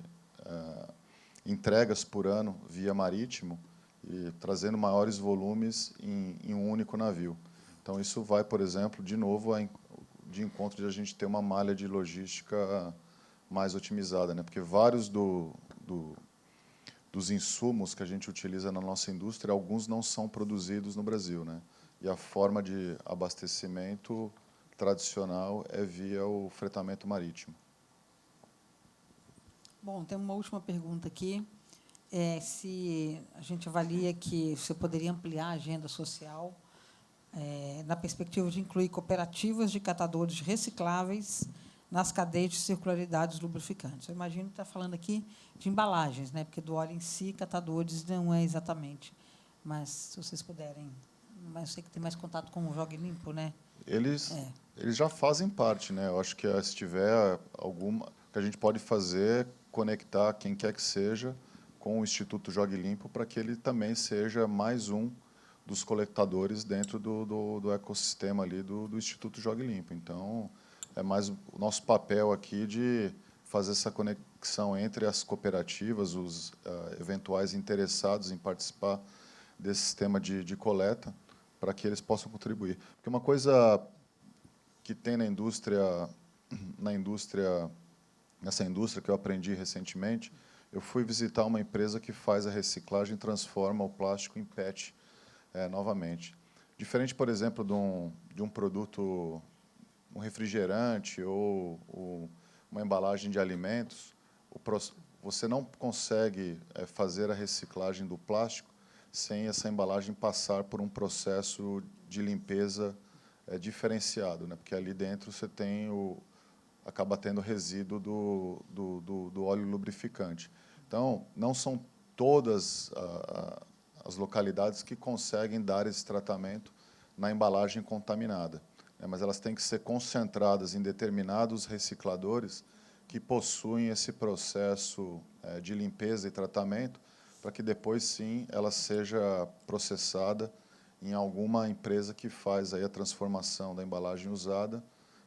E: entregas por ano via marítimo, e trazendo maiores volumes em um único navio. Então, isso vai, por exemplo, de novo, de encontro de a gente ter uma malha de logística mais otimizada, né? Porque vários dos insumos que a gente utiliza na nossa indústria, alguns não são produzidos no Brasil, né? E a forma de abastecimento tradicional é via o fretamento marítimo.
B: Bom, tem uma última pergunta aqui. Se a gente avalia que você poderia ampliar a agenda social na perspectiva de incluir cooperativas de catadores recicláveis nas cadeias de circularidade dos lubrificantes. Eu imagino que está falando aqui de embalagens, né? Porque do óleo em si, catadores não é exatamente. Mas, se vocês puderem... Mas eu sei que tem mais contato com o Jogue Limpo, né?
E: Eles já fazem parte, né? Eu acho que se tiver alguma... que a gente pode fazer, conectar quem quer que seja com o Instituto Jogue Limpo para que ele também seja mais um dos coletadores dentro do ecossistema ali do Instituto Jogue Limpo. Então, é mais o nosso papel aqui de fazer essa conexão entre as cooperativas, os eventuais interessados em participar desse sistema de coleta, para que eles possam contribuir. Porque uma coisa que tem nessa indústria que eu aprendi recentemente, eu fui visitar uma empresa que faz a reciclagem e transforma o plástico em PET novamente. Diferente, por exemplo, de um produto, um refrigerante ou uma embalagem de alimentos, você não consegue fazer a reciclagem do plástico sem essa embalagem passar por um processo de limpeza diferenciado, né? Porque ali dentro você tem acaba tendo resíduo do óleo lubrificante. Então, não são todas as localidades que conseguem dar esse tratamento na embalagem contaminada, né? Mas elas têm que ser concentradas em determinados recicladores que possuem esse processo de limpeza e tratamento, para que depois, sim, ela seja processada em alguma empresa que faz aí a transformação da embalagem usada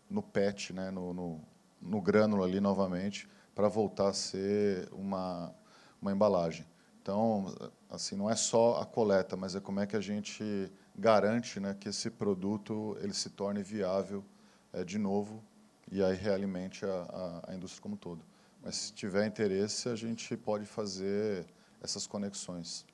E: no PET, né, no grânulo ali novamente, para voltar a ser uma embalagem. Então, assim, não é só a coleta, mas é como é que a gente garante, né, que esse produto ele se torne viável de novo e aí realimente a indústria como um todo. Mas, se tiver interesse, a gente pode fazer essas conexões.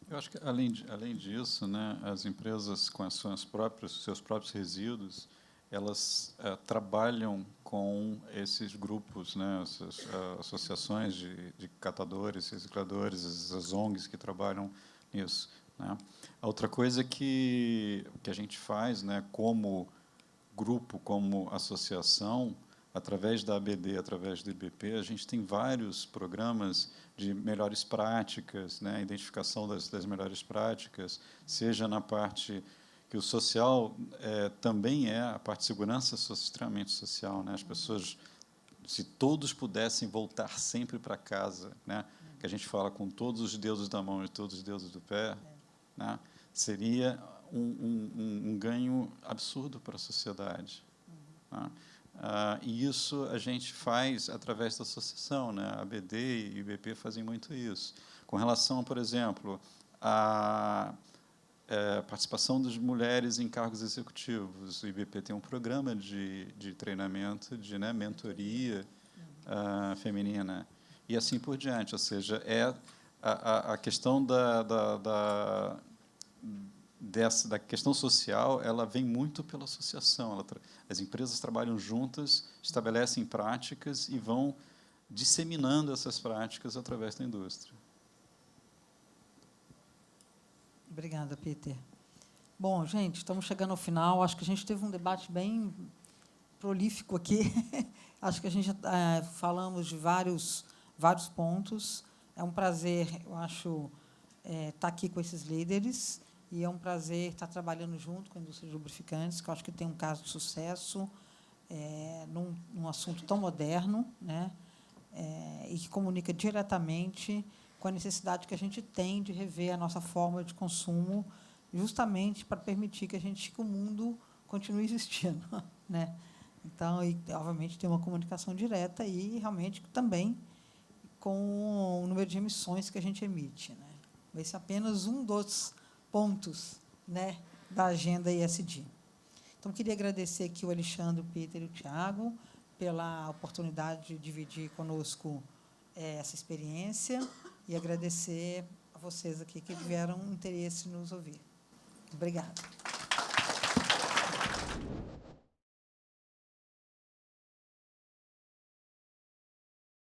C: Eu acho que, além disso, né, as empresas com seus próprios resíduos, elas trabalham com esses grupos, né, essas associações de catadores, recicladores, as ONGs que trabalham nisso, né. A outra coisa que a gente faz, né, como grupo, como associação, através da ABD, através do IBP, a gente tem vários programas de melhores práticas, né, identificação das melhores práticas, seja na parte que o social também é a parte de segurança extremamente social, né? As pessoas, se todos pudessem voltar sempre para casa, né, que a gente fala com todos os dedos da mão e todos os dedos do pé, né, seria um ganho absurdo para a sociedade, né? E isso a gente faz através da associação, né? A ABD e o IBP fazem muito isso. Com relação, por exemplo, à participação das mulheres em cargos executivos, o IBP tem um programa de treinamento, de, né, mentoria feminina, e assim por diante. Ou seja, a questão da questão social, ela vem muito pela associação. As empresas trabalham juntas, estabelecem práticas e vão disseminando essas práticas através da indústria.
B: Obrigada, Peter. Bom, gente, estamos chegando ao final. Acho que a gente teve um debate bem prolífico aqui. Acho que a gente falamos de vários pontos. É um prazer, eu acho, estar aqui com esses líderes. E é um prazer estar trabalhando junto com a indústria de lubrificantes, que eu acho que tem um caso de sucesso num assunto tão moderno, né, e que comunica diretamente com a necessidade que a gente tem de rever a nossa forma de consumo, justamente para permitir que o mundo continue existindo, né? Então, e, obviamente, tem uma comunicação direta e, realmente, também com o número de emissões que a gente emite, né? Esse é apenas um dos pontos, né, da agenda ESG. Então, queria agradecer aqui o Alexandre, o Peter e o Tiago pela oportunidade de dividir conosco essa experiência e agradecer a vocês aqui que tiveram interesse em nos ouvir. Obrigada.